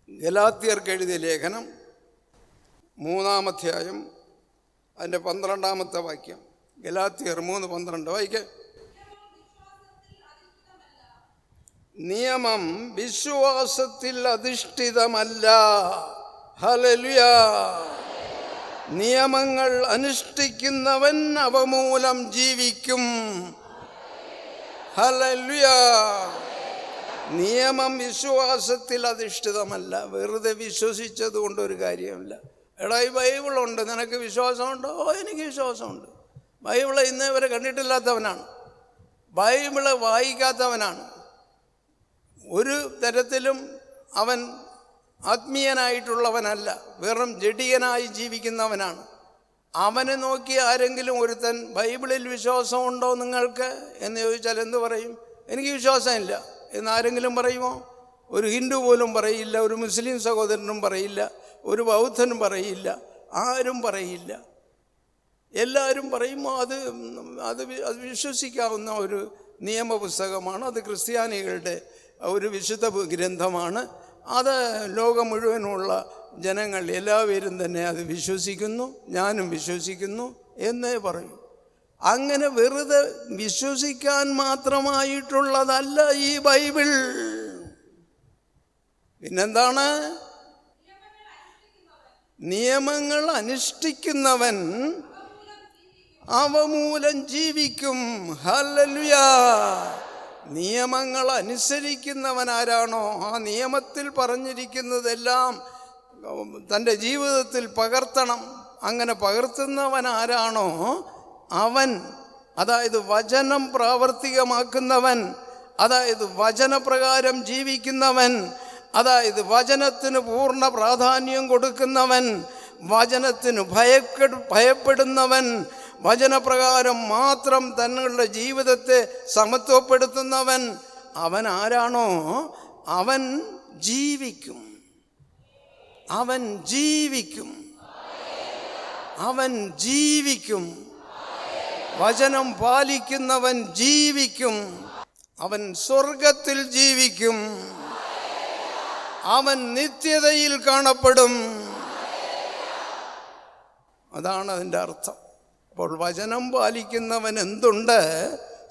ഗലാത്യർക്ക് എഴുതിയ ലേഖനം 3-ാം അധ്യായം അതിൻ്റെ 12-ാമത്തെ വാക്യം. ഗലാത്യർ 3:12 വായിക്കാം. നിയമം വിശ്വാസത്തിൽ അധിഷ്ഠിതമല്ല. ഹല്ലേലൂയ. നിയമങ്ങൾ അനുഷ്ഠിക്കുന്നവൻ അവ മൂലം ജീവിക്കും. ഹല്ലേലൂയ. നിയമം വിശ്വാസത്തിൽ അധിഷ്ഠിതമല്ല. വെറുതെ വിശ്വസിച്ചത് കൊണ്ടൊരു കാര്യമില്ല. എടാ, ഈ ബൈബിളുണ്ട്, നിനക്ക് വിശ്വാസമുണ്ടോ? ഓ, എനിക്ക് വിശ്വാസമുണ്ട്. ബൈബിള് ഇന്നേ വരെ കണ്ടിട്ടില്ലാത്തവനാണ്, ബൈബിള് വായിക്കാത്തവനാണ്, ഒരു തരത്തിലും അവൻ ആത്മീയനായിട്ടുള്ളവനല്ല, വെറും ജഡികനായി ജീവിക്കുന്നവനാണ്. അവനെ നോക്കി ആരെങ്കിലും ഒരുത്തൻ ബൈബിളിൽ വിശ്വാസമുണ്ടോ നിങ്ങൾക്ക് എന്ന് ചോദിച്ചാൽ എന്ത് പറയും? എനിക്ക് വിശ്വാസമില്ല എന്നാരെങ്കിലും പറയുമോ? ഒരു ഹിന്ദു പോലും പറയില്ല, ഒരു മുസ്ലിം സഹോദരനും പറയില്ല, ഒരു ബൗദ്ധനും പറയില്ല, ആരും പറയില്ല. എല്ലാവരും പറയുമ്പോൾ അത് വിശ്വസിക്കാവുന്ന ഒരു നിയമപുസ്തകമാണ്. അത് ക്രിസ്ത്യാനികളുടെ ഒരു വിശുദ്ധ ഗ്രന്ഥമാണ്. അത് ലോകം മുഴുവനുള്ള ജനങ്ങൾ എല്ലാവരും തന്നെ അത് വിശ്വസിക്കുന്നു, ഞാനും വിശ്വസിക്കുന്നു എന്നേ പറയൂ. അങ്ങനെ വെറുതെ വിശ്വസിക്കാൻ മാത്രമായിട്ടുള്ളതല്ല ഈ ബൈബിൾ. പിന്നെന്താണ്? നിയമങ്ങൾ അനുഷ്ഠിക്കുന്നവൻ അവ മൂലം ജീവിക്കും. ഹല്ലേലൂയ. നിയമങ്ങൾ അനുസരിക്കുന്നവൻ ആരാണോ, ആ നിയമത്തിൽ പറഞ്ഞിരിക്കുന്നതെല്ലാം തൻ്റെ ജീവിതത്തിൽ പകർത്തണം. അങ്ങനെ പകർത്തുന്നവൻ ആരാണോ അവൻ, അതായത് വചനം പ്രാവർത്തികമാക്കുന്നവൻ, അതായത് വചനപ്രകാരം ജീവിക്കുന്നവൻ, അതായത് വചനത്തിന് പൂർണ്ണ പ്രാധാന്യം കൊടുക്കുന്നവൻ, വചനത്തിന് ഭയപ്പെടുന്നവൻ, വചനപ്രകാരം മാത്രം തങ്ങളുടെ ജീവിതത്തെ സമത്വപ്പെടുത്തുന്നവൻ, അവൻ ആരാണോ അവൻ ജീവിക്കും. അവൻ ജീവിക്കും. അവൻ ജീവിക്കും. വചനം പാലിക്കുന്നവൻ ജീവിക്കും. അവൻ സ്വർഗത്തിൽ ജീവിക്കും. അവൻ നിത്യതയിൽ കാണപ്പെടും. അതാണ് അതിൻ്റെ അർത്ഥം. അപ്പോൾ വചനം പാലിക്കുന്നവൻ എന്തുണ്ട്?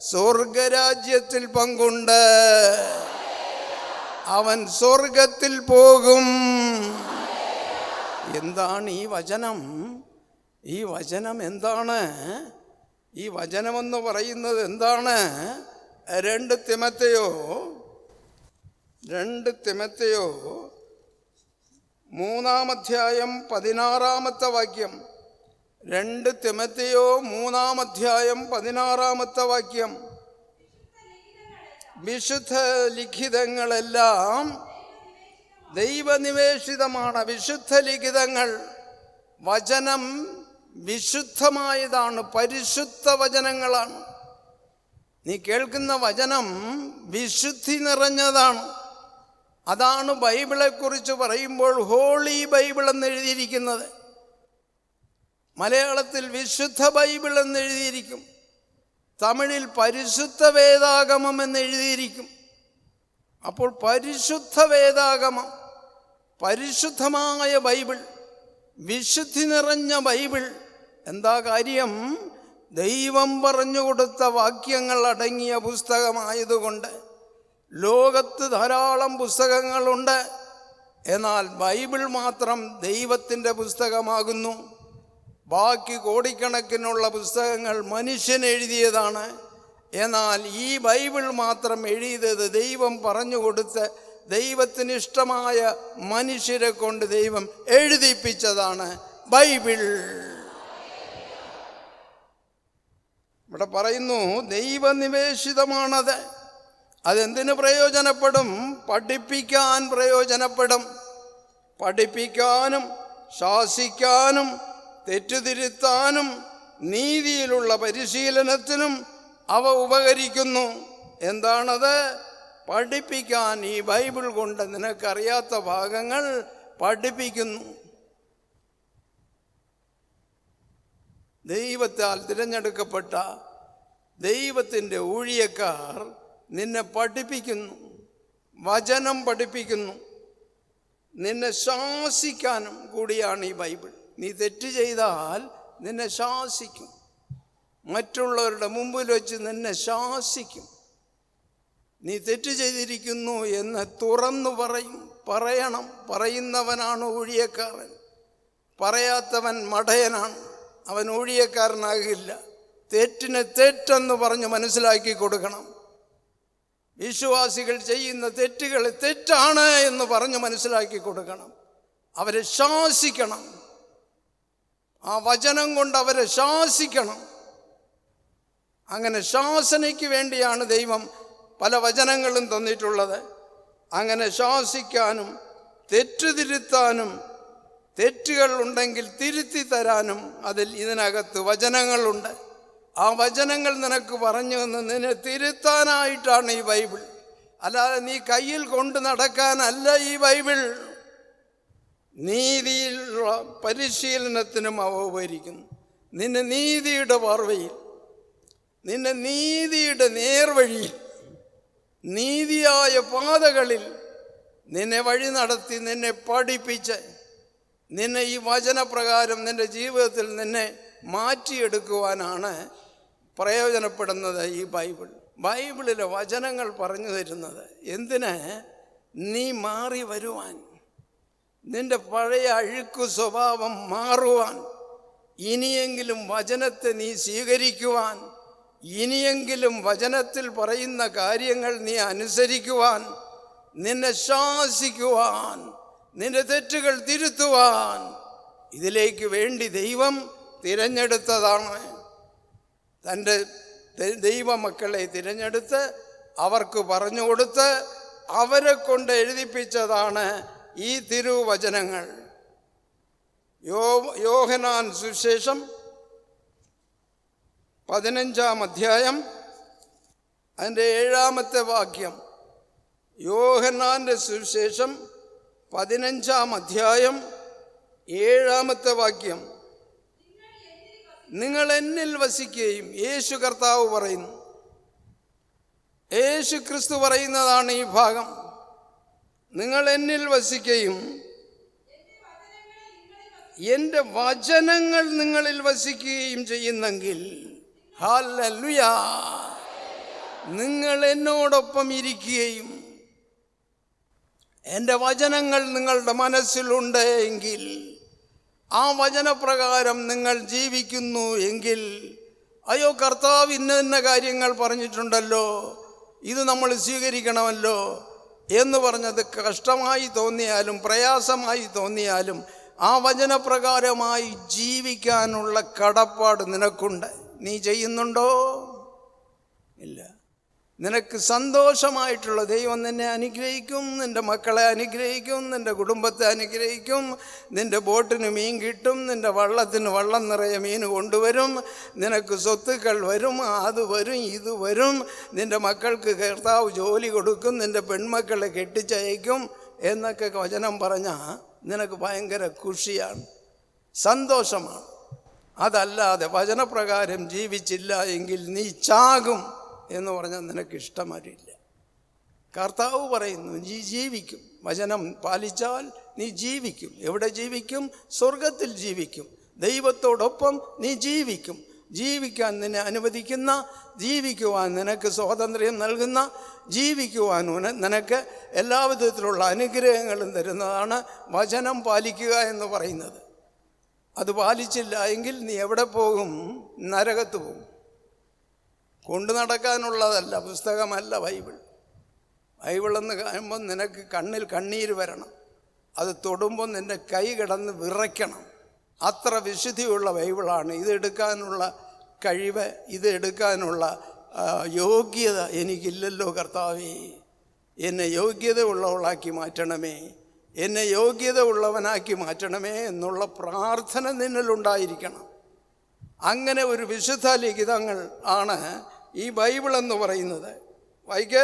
സ്വർഗരാജ്യത്തിൽ പങ്കുണ്ട്. അവൻ സ്വർഗത്തിൽ പോകും. എന്താണ് ഈ വചനം? ഈ വചനം എന്താണ്? ഈ വചനമെന്ന് പറയുന്നത് എന്താണ്? 2 തിമോഥെയോ 3-ാം അധ്യായം 16-ാമത്തെ വാക്യം. 2 തിമോഥെയോ 3-ാം അധ്യായം 16-ാമത്തെ വാക്യം. വിശുദ്ധ ലിഖിതങ്ങളെല്ലാം ദൈവനിവേശിതമാണ്. വിശുദ്ധ ലിഖിതങ്ങൾ, വചനം വിശുദ്ധമായതാണ്, പരിശുദ്ധ വചനങ്ങളാണ്. നീ കേൾക്കുന്ന വചനം വിശുദ്ധി നിറഞ്ഞതാണ്. അതാണ് ബൈബിളെക്കുറിച്ച് പറയുമ്പോൾ ഹോളി ബൈബിൾ എന്നെഴുതിയിരിക്കുന്നത്. മലയാളത്തിൽ വിശുദ്ധ ബൈബിൾ എന്നെഴുതിയിരിക്കും, തമിഴിൽ പരിശുദ്ധ വേദാഗമം എന്നെഴുതിയിരിക്കും. അപ്പോൾ പരിശുദ്ധ വേദാഗമം, പരിശുദ്ധമായ ബൈബിൾ, വിശുദ്ധി നിറഞ്ഞ ബൈബിൾ. എന്താ കാര്യം? ദൈവം പറഞ്ഞുകൊടുത്ത വാക്യങ്ങൾ അടങ്ങിയ പുസ്തകമായതുകൊണ്ട്. ലോകത്ത് ധാരാളം പുസ്തകങ്ങളുണ്ട്, എന്നാൽ ബൈബിൾ മാത്രം ദൈവത്തിൻ്റെ പുസ്തകമാകുന്നു. ബാക്കി കോടിക്കണക്കിനുള്ള പുസ്തകങ്ങൾ മനുഷ്യൻ എഴുതിയതാണ്. എന്നാൽ ഈ ബൈബിൾ മാത്രം എഴുതിയത് ദൈവം പറഞ്ഞുകൊടുത്ത് ദൈവത്തിന് ഇഷ്ടമായ മനുഷ്യരെ കൊണ്ട് ദൈവം എഴുതിപ്പിച്ചതാണ് ബൈബിൾ. ഇവിടെ പറയുന്നു ദൈവനിവേശിതമാണത്. അതെന്തിനു പ്രയോജനപ്പെടും? പഠിപ്പിക്കാൻ പ്രയോജനപ്പെടും. പഠിപ്പിക്കാനും ശാസിക്കാനും തെറ്റുതിരുത്താനും നീതിയിലുള്ള പരിശീലനത്തിനും അവ ഉപകരിക്കുന്നു. എന്താണത്? പഠിപ്പിക്കാൻ. ഈ ബൈബിൾ കൊണ്ട് നിനക്കറിയാത്ത ഭാഗങ്ങൾ പഠിപ്പിക്കുന്നു. ദൈവത്താൽ തിരഞ്ഞെടുക്കപ്പെട്ട ദൈവത്തിൻ്റെ ഊഴിയക്കാർ നിന്നെ പഠിപ്പിക്കുന്നു, വചനം പഠിപ്പിക്കുന്നു. നിന്നെ ശാസിക്കാനും കൂടിയാണ് ഈ ബൈബിൾ. നീ തെറ്റ് ചെയ്താൽ നിന്നെ ശാസിക്കും, മറ്റുള്ളവരുടെ മുമ്പിൽ വെച്ച് നിന്നെ ശാസിക്കും. നീ തെറ്റ് ചെയ്തിരിക്കുന്നു എന്ന് തുറന്നു പറയണം. പറയുന്നവനാണ് ഊഴിയക്കാരൻ, പറയാത്തവൻ മടയനാണ്, അവൻ ഊഴിയക്കാരനാകില്ല. തെറ്റിന് തെറ്റെന്ന് പറഞ്ഞ് മനസ്സിലാക്കി കൊടുക്കണം. വിശ്വാസികൾ ചെയ്യുന്ന തെറ്റുകൾ തെറ്റാണ് എന്ന് പറഞ്ഞ് മനസ്സിലാക്കി കൊടുക്കണം. അവരെ ശാസിക്കണം, ആ വചനം കൊണ്ട് അവരെ ശാസിക്കണം. അങ്ങനെ ശാസനയ്ക്ക് വേണ്ടിയാണ് ദൈവം പല വചനങ്ങളും തന്നിട്ടുള്ളത്. അങ്ങനെ ശാസിക്കാനും തെറ്റ് തിരുത്താനും, തെറ്റുകൾ ഉണ്ടെങ്കിൽ തിരുത്തി തരാനും ഇതിനകത്ത് വചനങ്ങളുണ്ട്. ആ വചനങ്ങൾ നിനക്ക് പറഞ്ഞു തന്ന് നിന്നെ തിരുത്താനായിട്ടാണ് ഈ ബൈബിൾ. അല്ലാതെ നീ കയ്യിൽ കൊണ്ട് നടക്കാനല്ല ഈ ബൈബിൾ. നീതിയിലുള്ള പരിശീലനത്തിനും അവ ഉപകരിക്കുന്നു. നിന്നെ നീതിയുടെ പാർവയിൽ, നിന്നെ നീതിയുടെ നേർവഴിയിൽ, നീതിയായ പാതകളിൽ നിന്നെ വഴി നടത്തി, നിന്നെ പഠിപ്പിച്ച്, നിന്നെ ഈ വചനപ്രകാരം നിന്റെ ജീവിതത്തിൽ നിന്നെ മാറ്റിയെടുക്കുവാനാണ് പ്രയോജനപ്പെടുന്നത് ഈ ബൈബിൾ. ബൈബിളിലെ വചനങ്ങൾ പറഞ്ഞു തരുന്നത് എന്തിന്? നീ മാറി വരുവാൻ, നിന്റെ പഴയ അഴുക്കു സ്വഭാവം മാറുവാൻ, ഇനിയെങ്കിലും വചനത്തെ നീ സ്വീകരിക്കുവാൻ, ഇനിയെങ്കിലും വചനത്തിൽ പറയുന്ന കാര്യങ്ങൾ നീ അനുസരിക്കുവാൻ, നിന്നെ ശാസിക്കുവാൻ, നിന്റെ തെറ്റുകൾ തിരുത്തുവാൻ ഇതിലേക്ക് വേണ്ടി ദൈവം തിരഞ്ഞെടുത്തതാണ്. തൻ്റെ ദൈവമക്കളെ തിരഞ്ഞെടുത്ത് അവർക്ക് പറഞ്ഞു കൊടുത്ത് അവരെ കൊണ്ട് എഴുതിപ്പിച്ചതാണ് ഈ തിരുവചനങ്ങൾ. യോഹന്നാൻ സുവിശേഷം 15-ാം അധ്യായം അതിൻ്റെ 7-ാമത്തെ വാക്യം. യോഹന്നാൻ്റെ സുവിശേഷം 15-ാം അധ്യായം 7-ാമത്തെ വാക്യം. നിങ്ങൾ എന്നിൽ വസിക്കുകയും, യേശു കർത്താവ് പറയുന്നു, യേശു ക്രിസ്തു പറയുന്നതാണ് ഈ ഭാഗം. നിങ്ങൾ എന്നിൽ വസിക്കുകയും എൻ്റെ വചനങ്ങൾ നിങ്ങളിൽ വസിക്കുകയും ചെയ്യുന്നെങ്കിൽ, ഹല്ലേലൂയ, നിങ്ങൾ എന്നോടൊപ്പം ഇരിക്കുകയും എൻ്റെ വചനങ്ങൾ നിങ്ങളുടെ മനസ്സിലുണ്ട് എങ്കിൽ, ആ വചനപ്രകാരം നിങ്ങൾ ജീവിക്കുന്നു എങ്കിൽ, അയ്യോ കർത്താവ് ഇന്ന കാര്യങ്ങൾ പറഞ്ഞിട്ടുണ്ടല്ലോ, ഇത് നമ്മൾ സ്വീകരിക്കണമല്ലോ എന്ന് പറഞ്ഞത് കഷ്ടമായി തോന്നിയാലും പ്രയാസമായി തോന്നിയാലും ആ വചനപ്രകാരമായി ജീവിക്കാനുള്ള കടപ്പാട് നിനക്കുണ്ട്. നീ ചെയ്യുന്നുണ്ടോ? ഇല്ല. നിനക്ക് സന്തോഷമായിട്ടുള്ള ദൈവം നിന്നെ അനുഗ്രഹിക്കും, നിൻ്റെ മക്കളെ അനുഗ്രഹിക്കും, നിൻ്റെ കുടുംബത്തെ അനുഗ്രഹിക്കും. നിൻ്റെ ബോട്ടിന് മീൻ കിട്ടും, നിൻ്റെ വള്ളത്തിന് വള്ളം നിറയെ മീൻ കൊണ്ടുവരും, നിനക്ക് സ്വത്തുക്കൾ വരും, അത് വരും, ഇത് വരും. നിൻ്റെ മക്കൾക്ക് കർത്താവ് ജോലി കൊടുക്കും, നിൻ്റെ പെൺമക്കളെ കെട്ടിച്ചയക്കും എന്നൊക്കെ വചനം പറഞ്ഞാൽ നിനക്ക് ഭയങ്കര ഖുഷിയാണ്, സന്തോഷമാണ്. അതല്ലാതെ വചനപ്രകാരം ജീവിച്ചില്ല എങ്കിൽ നീ ചാകും എന്ന് പറഞ്ഞാൽ നിനക്ക് ഇഷ്ടമറിയില്ല. കർത്താവ് പറയുന്നു നീ ജീവിക്കും, വചനം പാലിച്ചാൽ നീ ജീവിക്കും. എവിടെ ജീവിക്കും? സ്വർഗത്തിൽ ജീവിക്കും. ദൈവത്തോടൊപ്പം നീ ജീവിക്കും. ജീവിക്കാൻ നിന്നെ അനുവദിക്കുന്ന, ജീവിക്കുവാൻ നിനക്ക് സ്വാതന്ത്ര്യം നൽകുന്ന, ജീവിക്കുവാൻ നിനക്ക് എല്ലാ വിധത്തിലുള്ള അനുഗ്രഹങ്ങളും തരുന്നതാണ് വചനം പാലിക്കുക എന്ന് പറയുന്നത്. അത് പാലിച്ചില്ല എങ്കിൽ നീ എവിടെ പോകും? നരകത്ത് പോകും. കൊണ്ടു നടക്കാനുള്ളതല്ല, പുസ്തകമല്ല ബൈബിൾ. ബൈബിളെന്ന് കാണുമ്പോൾ നിനക്ക് കണ്ണിൽ കണ്ണീര് വരണം, അത് തൊടുമ്പോൾ നിൻ്റെ കൈ കിടന്ന് വിറയ്ക്കണം. അത്ര വിശുദ്ധിയുള്ള ബൈബിളാണ്. ഇതെടുക്കാനുള്ള കഴിവ്, ഇതെടുക്കാനുള്ള യോഗ്യത എനിക്കില്ലല്ലോ കർത്താവേ. എന്നെ യോഗ്യത ഉള്ളവളാക്കി മാറ്റണമേ, എന്നെ യോഗ്യത ഉള്ളവനാക്കി മാറ്റണമേ എന്നുള്ള പ്രാർത്ഥന നിന്നിലുണ്ടായിരിക്കണം. അങ്ങനെ ഒരു വിശുദ്ധ ലിഖിതങ്ങൾ ആണ് ഈ ബൈബിൾ എന്ന് പറയുന്നത്. വായിക്ക്.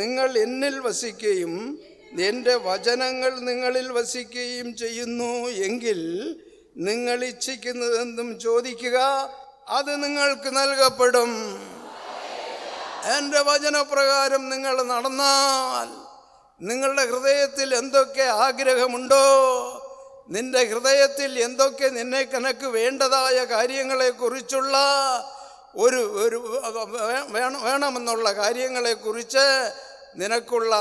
നിങ്ങൾ എന്നിൽ വസിക്കുകയും എൻ്റെ വചനങ്ങൾ നിങ്ങളിൽ വസിക്കുകയും ചെയ്യുന്നു എങ്കിൽ നിങ്ങൾ ഇച്ഛിക്കുന്നതെന്തും ചോദിക്കുക, അത് നിങ്ങൾക്ക് നൽകപ്പെടും. എൻ്റെ വചനപ്രകാരം നിങ്ങൾ നടന്നാൽ നിങ്ങളുടെ ഹൃദയത്തിൽ എന്തൊക്കെ ആഗ്രഹമുണ്ടോ, നിന്റെ ഹൃദയത്തിൽ എന്തൊക്കെ നിനക്ക് വേണ്ടതായ കാര്യങ്ങളെക്കുറിച്ചുള്ള ഒരു ഒരു വേണമെന്നുള്ള കാര്യങ്ങളെക്കുറിച്ച് നിനക്കുള്ള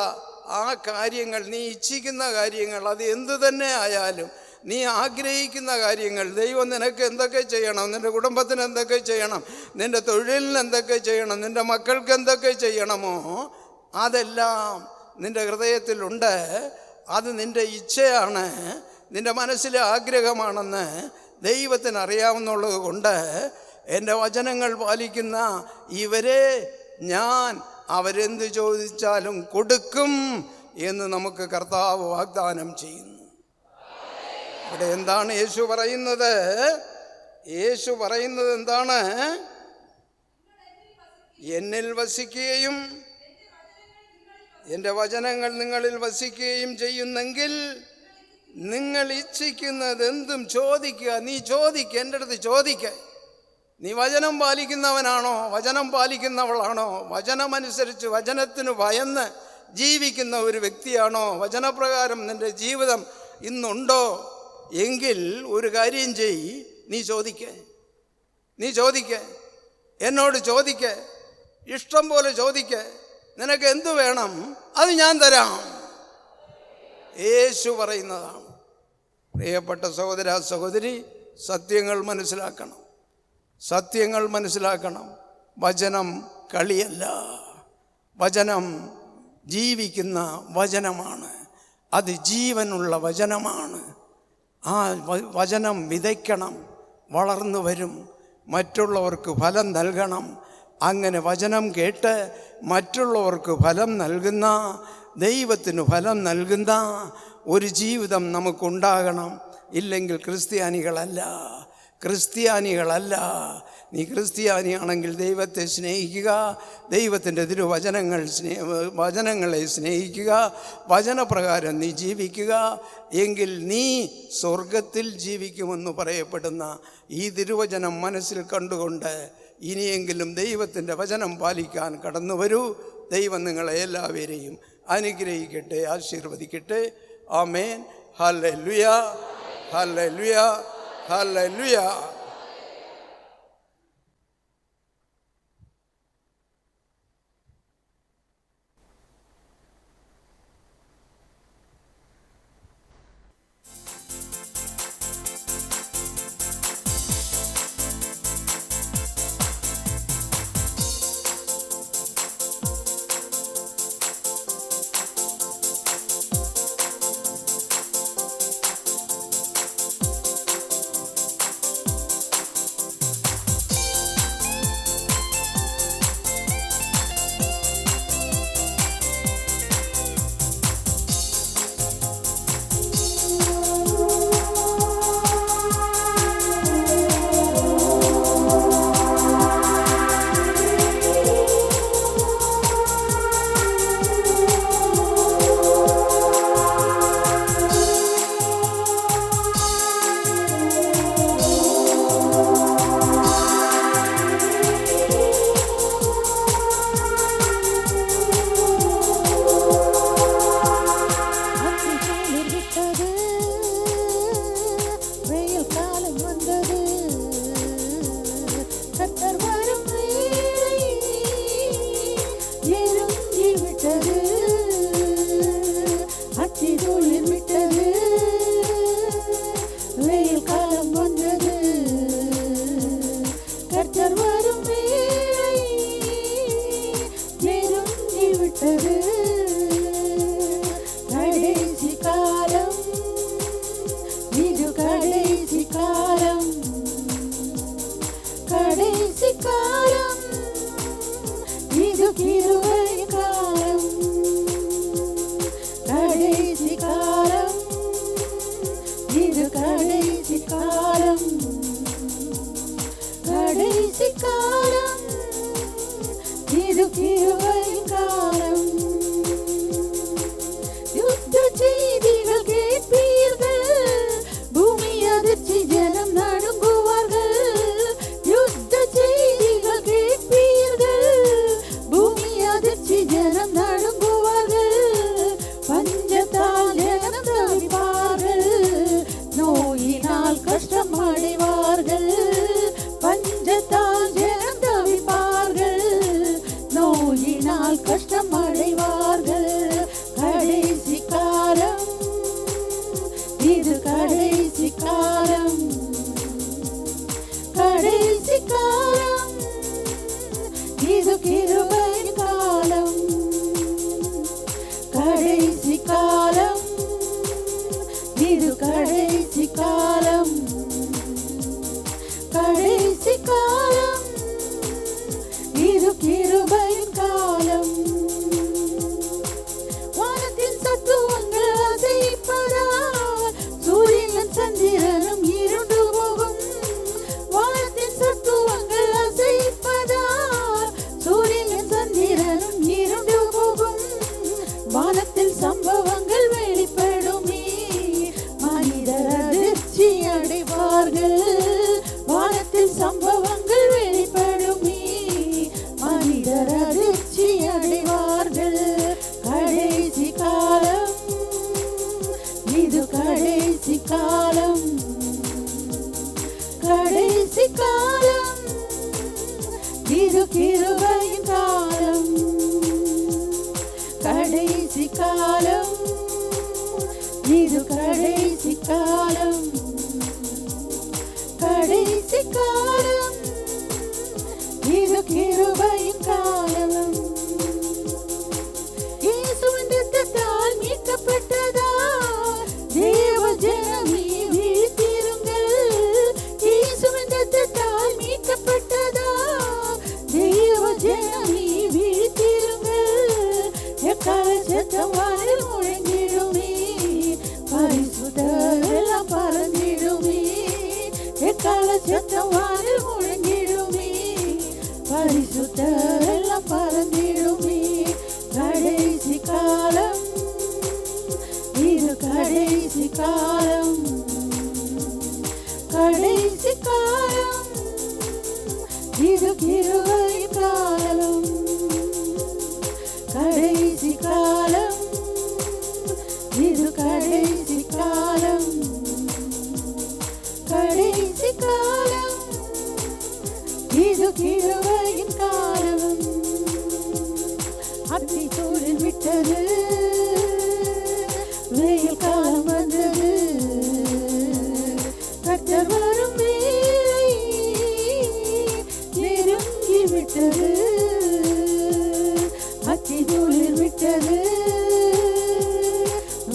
ആ കാര്യങ്ങൾ, നീ ഇച്ഛിക്കുന്ന കാര്യങ്ങൾ, അത് എന്തു തന്നെ ആയാലും നീ ആഗ്രഹിക്കുന്ന കാര്യങ്ങൾ, ദൈവം നിനക്ക് എന്തൊക്കെ ചെയ്യണം, നിൻ്റെ കുടുംബത്തിന് എന്തൊക്കെ ചെയ്യണം, നിൻ്റെ തൊഴിലിന് എന്തൊക്കെ ചെയ്യണം, നിൻ്റെ മക്കൾക്ക് എന്തൊക്കെ ചെയ്യണമോ അതെല്ലാം നിൻ്റെ ഹൃദയത്തിലുണ്ട്. അത് നിൻ്റെ ഇച്ഛയാണ്, നിൻ്റെ മനസ്സിലെ ആഗ്രഹമാണെന്ന് ദൈവത്തിന് അറിയാവുന്നുള്ളത് കൊണ്ട് എൻ്റെ വചനങ്ങൾ പാലിക്കുന്ന ഇവരെ ഞാൻ അവരെന്ത് ചോദിച്ചാലും കൊടുക്കും എന്ന് നമുക്ക് കർത്താവ് വാഗ്ദാനം ചെയ്യുന്നു. ഇവിടെ എന്താണ് യേശു പറയുന്നത്? യേശു പറയുന്നത് എന്താണ്? എന്നിൽ വസിക്കുകയും എൻ്റെ വചനങ്ങൾ നിങ്ങളിൽ വസിക്കുകയും ചെയ്യുന്നെങ്കിൽ നിങ്ങൾ ഇച്ഛിക്കുന്നത് എന്തും ചോദിക്കുക. നീ ചോദിക്കുക, എൻ്റെ അടുത്ത് ചോദിക്കുക. നീ വചനം പാലിക്കുന്നവനാണോ, വചനം പാലിക്കുന്നവളാണോ, വചനമനുസരിച്ച് വചനത്തിന് ഭയന്ന് ജീവിക്കുന്ന ഒരു വ്യക്തിയാണോ, വചനപ്രകാരം നിൻ്റെ ജീവിതം ഇന്നുണ്ടോ എങ്കിൽ ഒരു കാര്യം ചെയ്യ്, നീ ചോദിക്ക, എന്നോട് ചോദിക്ക, ഇഷ്ടം പോലെ ചോദിക്ക. നിനക്ക് എന്തു വേണം അത് ഞാൻ തരാം. യേശു പറയുന്നതാണ്. പ്രിയപ്പെട്ട സഹോദര സഹോദരി, സത്യങ്ങൾ മനസ്സിലാക്കണം. വചനം കളിയല്ല, വചനം ജീവിക്കുന്ന വചനമാണ്. അത് ജീവനുള്ള വചനമാണ്. ആ വചനം വിതയ്ക്കണം, വളർന്നു വരും, മറ്റുള്ളവർക്ക് ഫലം നൽകണം. അങ്ങനെ വചനം കേട്ട് മറ്റുള്ളവർക്ക് ഫലം നൽകുന്ന, ദൈവത്തിന് ഫലം നൽകുന്ന ഒരു ജീവിതം നമുക്കുണ്ടാകണം. ഇല്ലെങ്കിൽ ക്രിസ്ത്യാനികളല്ല. നീ ക്രിസ്ത്യാനിയാണെങ്കിൽ ദൈവത്തെ സ്നേഹിക്കുക, ദൈവത്തിൻ്റെ വചനങ്ങളെ സ്നേഹിക്കുക, വചനപ്രകാരം നീ ജീവിക്കുക. എങ്കിൽ നീ സ്വർഗത്തിൽ ജീവിക്കുമെന്ന് പറയപ്പെടുന്ന ഈ തിരുവചനം മനസ്സിൽ കണ്ടുകൊണ്ട് ഇനിയെങ്കിലും ദൈവത്തിൻ്റെ വചനം പാലിക്കാൻ കടന്നു വരൂ. ദൈവം നിങ്ങളെ എല്ലാവരെയും അനുഗ്രഹിക്കട്ടെ, ആശീർവദിക്കട്ടെ. ആമേൻ. ഹല്ലേലൂയ, ഹല്ലേലൂയ, ഹല്ലേലൂയ. நோயினால் கஷ்டம் அடைவார்கள், பஞ்சத்தால் ஜனம் தவி நோயினால் கஷ்டம் அடைவார்கள். கடைசி காலம் இது, கடைசி காலம், கடைசி காலம் இது, கிருபையின் காலம். கடைசி காலம் இது, கடைசி காலம், கடைசி காலம் இது, கிருபையின் காலம். வானத்தின் சத்துவங்கள் அசைப்பதால் சூரியன் சந்திரனும் இருண்டு போகும். வானத்தின் சத்துவங்கள் அசைப்பதால் சூரியன் சந்திரனும் இருண்டு போகும். வானத்தில் சம்பவங்கள் வெளிப்படுமே, மனிதர் அதிர்ச்சி அடைவார்கள். வானத்தில் சம்பவங்கள் வெளிப்படுமே, மனிதர் அதிர்ச்சி அடைவார்கள். கடைசி காலம் இது, கடைசி காலம், கடைசி காலம் இது, கிருபையின் காலம். கடைசி காலம் இது, கடைசி காலம், கடைசி காலம் இது, கிருபையின் காலம். இயேசுவின் இரத்தத்தால் மீட்கப்பட்டதால் தேவ ஜனமே விழித்திருங்கள். இயேசுவின் இரத்தத்தால் மீட்கப்பட்டதால் தேவ ஜனமே விழித்திருங்கள். எக்கால சத்தம் வானில் முழங்கிடுமே, பரிசுத்தர் எல்லாம் பறந்திடுமே. எக்கால சத்தம் வானில் முழங்கிடுமே, பரிசுத்தர் எல்லாம் பறந்திடுமே. கடைசி காலம் இது, கடைசி காலம், கடைசி காலம் இது, கிருபையின் காலம். கடைசி காலம் இது, கடைசி காலம், கடைசி காலம் இது, கிருபையின் காலம். அத்தி தூளில் விட்டது, வெயில் காலம் வந்தது. கர்த்தர் வரும் வேளை நெருங்கி விட்டது. அத்தி தூளில் விட்டது,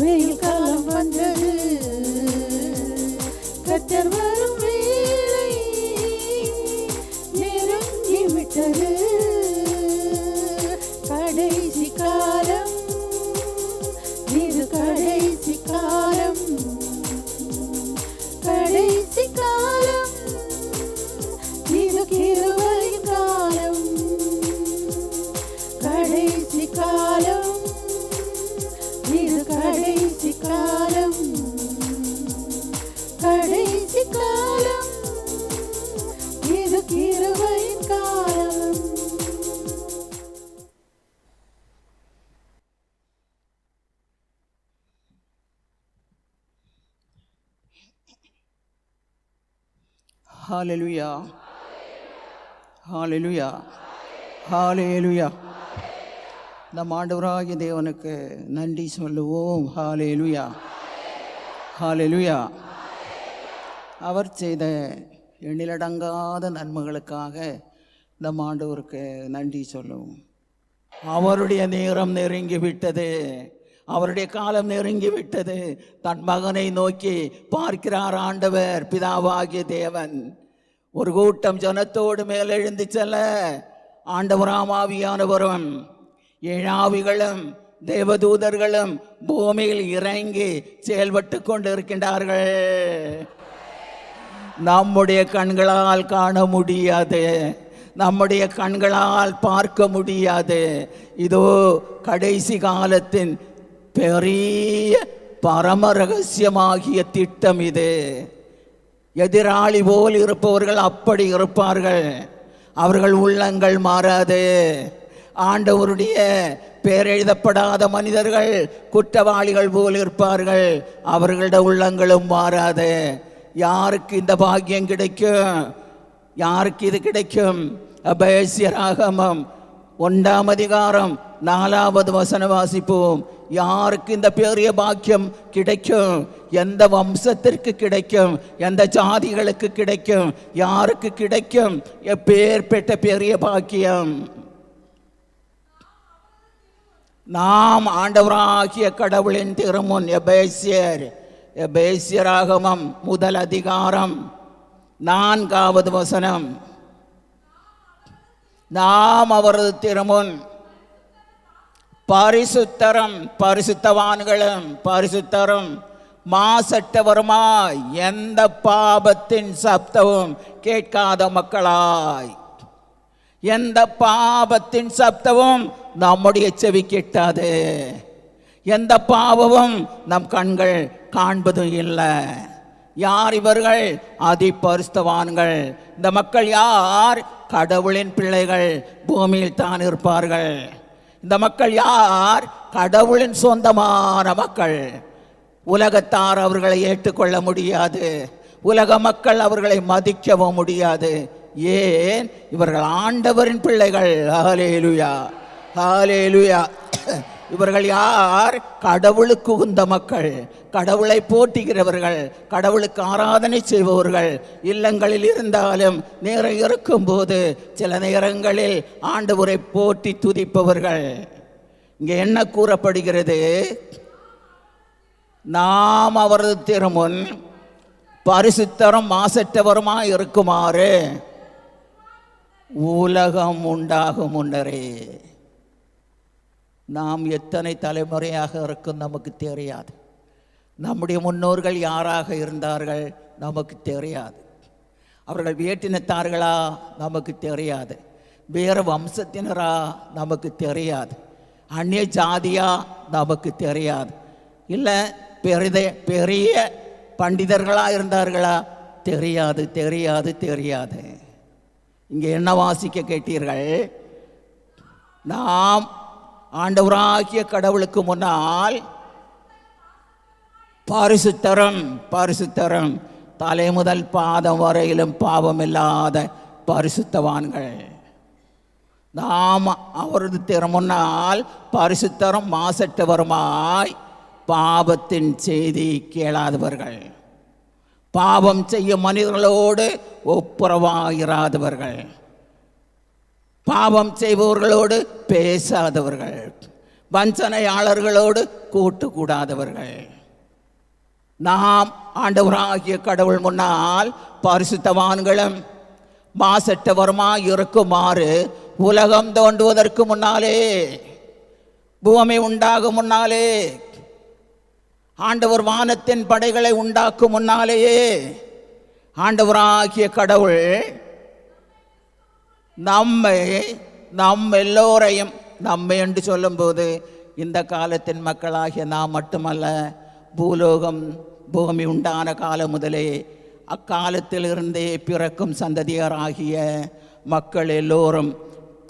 வெயில் காலம் வந்தது. கர்த்தர் வரும் வேளை நெருங்கி விட்டது. கடைசி காலம் இது, கடைசி காலம், கடைசி காலம் இது, கிருபையின் காலம். கடைசி காலம் இது, கடைசி காலம், கடைசி காலம் இது, கிருபையின் காலம். ஹalleluya, ஹalleluya, ஹalleluya. நம் ஆண்டவராகிய தேவனுக்கு நன்றி சொல்லுவோம். ஹalleluya, ஹalleluya. அவர் செய்த எண்ணிலடங்காத நன்மைகளுக்காக நம் ஆண்டவருக்கு நன்றி சொல்லுவோம். அவருடைய நேரம் நெருங்கி விட்டது, அவருடைய காலம் நெருங்கி விட்டது. தன் மகனை நோக்கி பார்க்கிறார் ஆண்டவர் பிதாவாகிய தேவன். ஒரு கூட்டம் ஜனத்தோடு மேலெழுந்து செல்ல ஆண்டவராம் ஆவியானவரும் ஏழாவிகளும் தேவதூதர்களும் பூமியில் இறங்கி செயல்பட்டு கொண்டிருக்கின்றார்கள். நம்முடைய கண்களால் காண முடியாது, நம்முடைய கண்களால் பார்க்க முடியாது. இதோ கடைசி காலத்தின் பெரிய பரம ரகசியமாகிய திட்டம் இது. எதிராளி போல் இருப்பவர்கள் அப்படி இருப்பார்கள், அவர்கள் உள்ளங்கள் மாறாது. ஆண்டவருடைய பேரெழுதப்படாத மனிதர்கள் குற்றவாளிகள் போல் இருப்பார்கள், அவர்களுடைய உள்ளங்களும் மாறாது. யாருக்கு இந்த பாக்கியம் கிடைக்கும்? யாருக்கு இது கிடைக்கும்? எபேசியராகமம் 1ஆம் அதிகாரம் 4வது வசனம் வாசிப்போம். யாருக்கு இந்த பெரிய பாக்கியம் கிடைக்கும்? எந்த வம்சத்திற்கு கிடைக்கும்? எந்த ஜாதிகளுக்கு கிடைக்கும்? யாருக்கு கிடைக்கும் எப்பேற்பட்ட பெரிய பாக்கியம்? நாம் ஆண்டவராகிய கடவுளின் திருமுன் எபேசியராகமம் 1 அதிகாரம் 4வது வசனம். நாம் அவரது திருமுன் பரிசுத்தரும் பரிசுத்தவான்களும் பரிசுத்தரும் மாசற்றவருமாய் எந்த பாபத்தின் சப்தமும் கேட்காத மக்களாய், எந்த பாவத்தின் சப்தமும் நம்முடைய செவி கேட்டாது, எந்த பாவமும் நம் கண்கள் காண்பதும் இல்லை. யார் இவர்கள்? அதிபரிசுத்தவான்கள். இந்த மக்கள் யார்? கடவுளின் பிள்ளைகள், பூமியில் தான் இருப்பார்கள். இந்த மக்கள் யார்? கடவுளின் சொந்தமான மக்கள். உலகத்தார் அவர்களை ஏற்றுக்கொள்ள முடியாது, உலக மக்கள் அவர்களை மதிக்கவும் முடியாது. ஏன்? இவர்கள் ஆண்டவரின் பிள்ளைகள். ஹல்லேலூயா, ஹல்லேலூயா. இவர்கள் யார்? கடவுளுக்கு உகந்த மக்கள், கடவுளை போற்றுகிறவர்கள், கடவுளுக்கு ஆராதனை செய்பவர்கள். இல்லங்களில் இருந்தாலும் நேரம் இருக்கும்போது சில நேரங்களில் ஆண்டவரை போற்றி துதிப்பவர்கள். இங்கே என்ன கூறப்படுகிறது? நாம் அவரது திருமுன் பரிசுத்தரும் மாசற்றவருமாய் இருக்குமாறு உலகம் உண்டாகும் முன்னரே. நாம் எத்தனை தலைமுறையாக இருக்கும் நமக்கு தெரியாது. நம்முடைய முன்னோர்கள் யாராக இருந்தார்கள் நமக்கு தெரியாது. அவர்கள் வேற்றினத்தார்களா நமக்கு தெரியாது. வேறு வம்சத்தினரா நமக்கு தெரியாது. அந்நிய ஜாதியா நமக்கு தெரியாது. இல்லை பெரிய பண்டிதர்களாக இருந்தார்களா? தெரியாது, தெரியாது, தெரியாது. இங்கே என்ன வாசிக்க கேட்டீர்கள்? நாம் ஆண்டவராகிய கடவுளுக்கு முன்னால் பரிசுத்தரும் பரிசுத்தரும், தலை முதல் பாதம் வரையிலும் பாவமில்லாத பரிசுத்தவான்கள். நாம் அவரது திருமுன்னால் பரிசுத்தரும் மாசற்றவருமாய் பாவத்தின் செய்தி கேளாதவர்கள், பாவம் செய்யும் மனிதர்களோடு ஒப்புரவாயிராதவர்கள், பாவம் செய்பவர்களோடு பேசாதவர்கள், வஞ்சனையாளர்களோடு கூட்டு கூடாதவர்கள். நாம் ஆண்டவராகிய கடவுள் முன்னால் பரிசுத்தவான்களும் மாசற்றவருமாய் இருக்குமாறு உலகம் தோன்றுவதற்கு முன்னாலே, பூமி உண்டாகும் முன்னாலே, ஆண்டவர் வானத்தின் படைகளை உண்டாக்கும் முன்னாலேயே ஆண்டவராகிய கடவுள் நம் எல்லோரையும், நம்மை என்று சொல்லும்போது இந்த காலத்தின் மக்களாகிய நாம் மட்டுமல்ல, பூலோகம் பூமி உண்டான காலம் முதலே அக்காலத்திலிருந்தே பிறக்கும் சந்ததியராகிய மக்கள் எல்லோரும்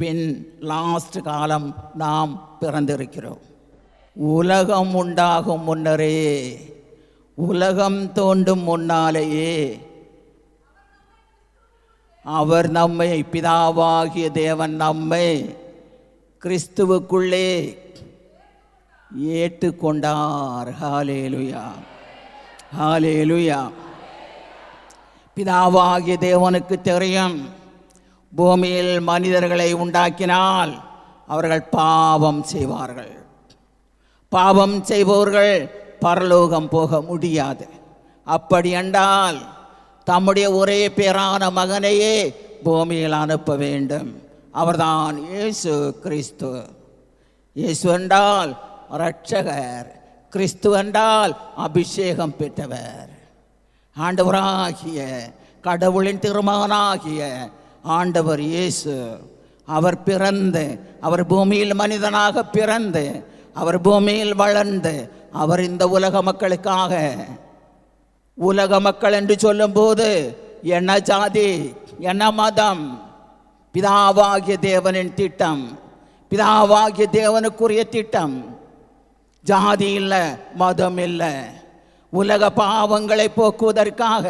பின் லாஸ்ட் காலம் நாம் பிறந்திருக்கிறோம். உலகம் உண்டாகும் முன்னரே, உலகம் தோன்றும் முன்னாலேயே அவர் நம்மை, பிதாவாகிய தேவன் நம்மை கிறிஸ்துவுக்குள்ளே ஏற்றுக்கொண்டார். ஹல்லேலூயா, ஹல்லேலூயா. பிதாவாகிய தேவனுக்கு தெரியும், பூமியில் மனிதர்களை உண்டாக்கினால் அவர்கள் பாவம் செய்வார்கள். பாவம் செய்பவர்கள் பரலோகம் போக முடியாது. அப்படி என்றால் தம்முடைய ஒரே பேரான மகனையே பூமியில் அனுப்ப வேண்டும். அவர்தான் இயேசு கிறிஸ்து. இயேசு என்றால் இரட்சகர், கிறிஸ்து என்றால் அபிஷேகம் பெற்றவர். ஆண்டவராகிய கடவுளின் திருமகனாகிய ஆண்டவர் இயேசு, அவர் பிறந்து, அவர் பூமியில் மனிதனாக பிறந்து, அவர் பூமியில் வளர்ந்து, அவர் இந்த உலக மக்களுக்காக, உலக மக்கள் என்று சொல்லும்போது என்ன ஜாதி, என்ன மதம், பிதாவாகிய தேவனின் திட்டம், பிதாவாகிய தேவனுக்குரிய திட்டம். ஜாதி இல்லை, மதம் இல்லை. உலக பாவங்களை போக்குவதற்காக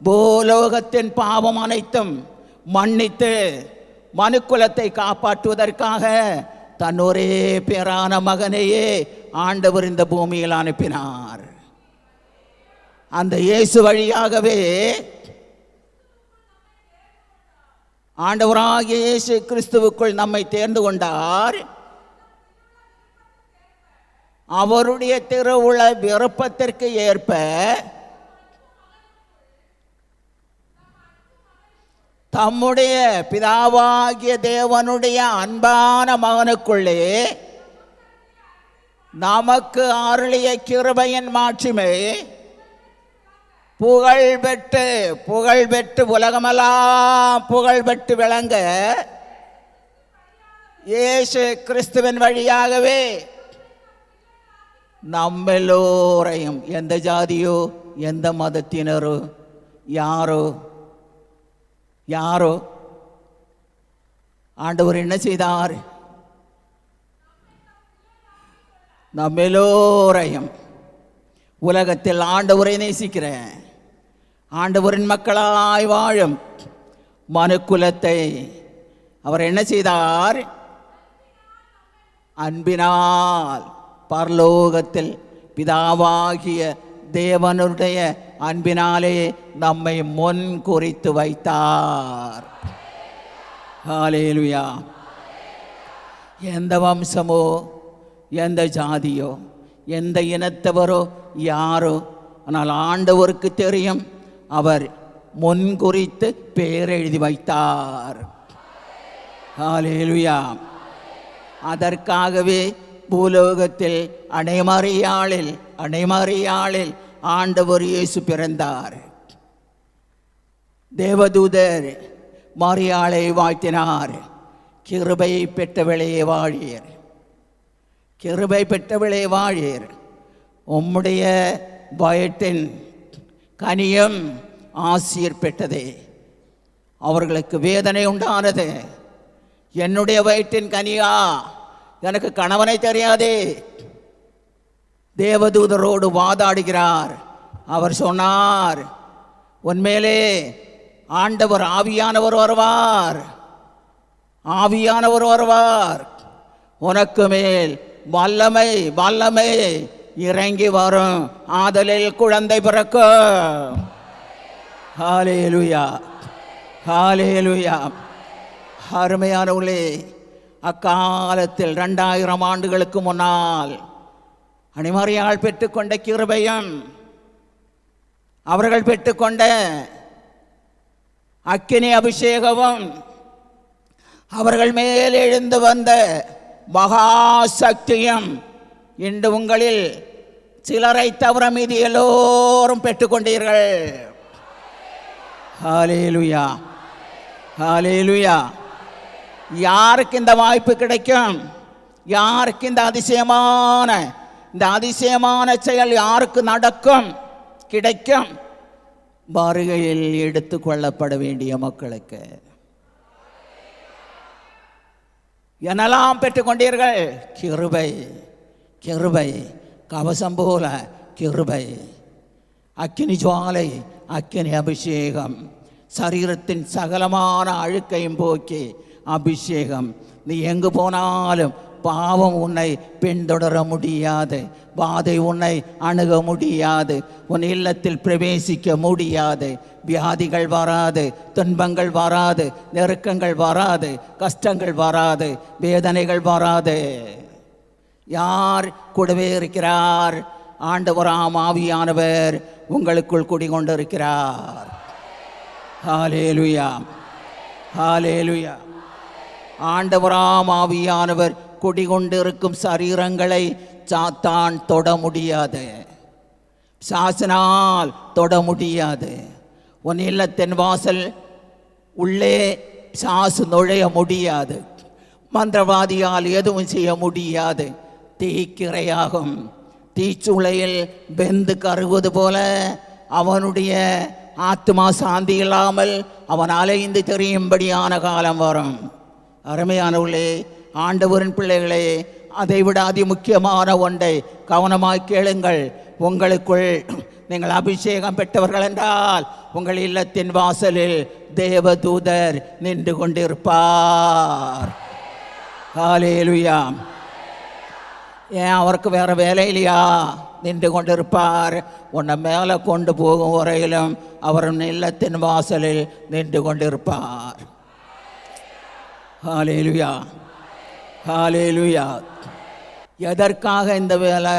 பூலோகத்தின் பாவம் அனைத்தும் மன்னித்து மனுக்குலத்தை காப்பாற்றுவதற்காக தன் ஒரே பேரான மகனையே ஆண்டவர் இந்த பூமியில் அனுப்பினார். அந்த இயேசு வழியாகவே ஆண்டவராகிய இயேசு கிறிஸ்துவுக்குள் நம்மை தேர்ந்து கொண்டார். அவருடைய திருவுள விருப்பத்திற்கு ஏற்ப தம்முடைய பிதாவாகிய தேவனுடைய அன்பான மகனுக்குள்ளே நமக்கு அருளிய கிருபையின் மாட்சிமை புகழ் பெற்று உலகமெல்லாம் புகழ் பெற்று விளங்க இயேசு கிறிஸ்துவின் வழியாகவே நம்மெல்லோரையும், எந்த ஜாதியோ எந்த மதத்தினரோ யாரோ ஆண்டவர் என்ன செய்தார்? நம்மெல்லோரையும், உலகத்தில் ஆண்டவரை நேசிக்கிறேன், ஆண்டவரின் மக்களாய் வாழும் மனுக்குலத்தை அவர் என்ன செய்தார்? அன்பினால் பரலோகத்தில் பிதாவாகிய தேவனுடைய அன்பினாலே நம்மை முன் குறித்து வைத்தார். ஹல்லேலூயா. எந்த வம்சமோ எந்த ஜாதியோ எந்த இனத்தவரோ யாரோ, ஆனால் ஆண்டவருக்கு தெரியும், அவர் முன் குறித்து பேரெழுதி வைத்தார். ஹல்லேலூயா. அதற்காகவே பூலோகத்தில் அடைமறியாளில் ஆண்டவர் இயேசு பிறந்தார். தேவதூதர் மரியாளை வாழ்த்தினார். கிருபை பெற்றவளே வாழீர், கிருபை பெற்றவளே வாழீர், உம்முடைய வயிற்றின் கனியும் ஆசீர் பெற்றதே. அவர்களுக்கு வேதனை உண்டானது. என்னுடைய வயிற்றின் கனியா, எனக்கு கணவனை தெரியாதே. தேவதூதரோடு வாதாடுகிறார். அவர் சொன்னார், உன்மேலே ஆண்டவர் ஆவியானவர் வருவார், உனக்கு மேல் வல்லமை இறங்கி வரும், ஆதலில் குழந்தை பிறக்கும். ஹல்லேலூயா, ஹல்லேலூயா. அருமையானவர்களே, அக்காலத்தில் 2000 ஆண்டுகளுக்கு முன்னால் அணிமறியால் பெற்றுக்கொண்ட கிருபையும் அவர்கள் பெற்றுக்கொண்ட அக்கினி அபிஷேகமும் அவர்கள் மேல் எழுந்து வந்த மகா சக்தியும் இன்று உங்களில் சிலரை தவிர மீதி எல்லோரும் பெற்றுக்கொண்டீர்கள். ஹல்லேலூயா, ஹல்லேலூயா. யாருக்கு இந்த வாய்ப்பு கிடைக்கும்? யாருக்கு இந்த அதிசயமான செயல் யாருக்கு கிடைக்கும்? வருகையில் எடுத்துக் கொள்ளப்பட வேண்டிய மக்களுக்கு. என்னெல்லாம் பெற்றுக்கொண்டீர்கள்? கிருபை, கவசம் போல கிருபை, அக்கினி ஜுவாலை, அக்கினி அபிஷேகம், சரீரத்தின் சகலமான அழுக்கையும் போக்கி அபிஷேகம். நீ எங்கு போனாலும் பாவம் உன்னை பின்தொடர முடியாது, வாதை உன்னை அணுக முடியாது, உன் இல்லத்தில் பிரவேசிக்க முடியாது. வியாதிகள் வராது, துன்பங்கள் வராது, நெருக்கங்கள் வராது, கஷ்டங்கள் வராது, வேதனைகள் வராது. யார் கூடவே இருக்கிறார்? ஆண்டவராம் ஆவியானவர் உங்களுக்குள் குடிகொண்டிருக்கிறார். ஹல்லேலூயா, ஹல்லேலூயா. ஆண்டவராம் ஆவியானவர் குடிகொண்டிருக்கும் சரீரங்களை சாத்தான் தொட முடியாது, சாசனால் தொட முடியாது. உன் இல்லத்தின் வாசல் உள்ளே சாசு நுழைய முடியாது, மந்திரவாதியால் எதுவும் செய்ய முடியாது. தீக்கிரையாகும், தீச்சுளையில் வெந்து கருகுவது போல அவனுடைய ஆத்மா சாந்தி இல்லாமல் அவன் அலைந்து தெரியும்படியான காலம் வரும். அருமையானவர்களே, ஆண்டவரின் பிள்ளைகளே, அதைவிட அதிமுக்கியமான ஒன்றை கவனமாய் கேளுங்கள். உங்களுக்குள் நீங்கள் அபிஷேகம் பெற்றவர்கள் என்றால் உங்கள் இல்லத்தின் வாசலில் தேவதூதர் நின்று கொண்டிருப்பார். ஹல்லேலூயா. ஏன் அவருக்கு வேற வேலை இல்லையா? நின்று கொண்டிருப்பார். உன்னை மேலே கொண்டு போகும் வரையிலும் அவர் இல்லத்தின் வாசலில் நின்று கொண்டிருப்பார். ஹல்லேலூயா, ஹல்லேலூயா. எதற்காக இந்த வேலை?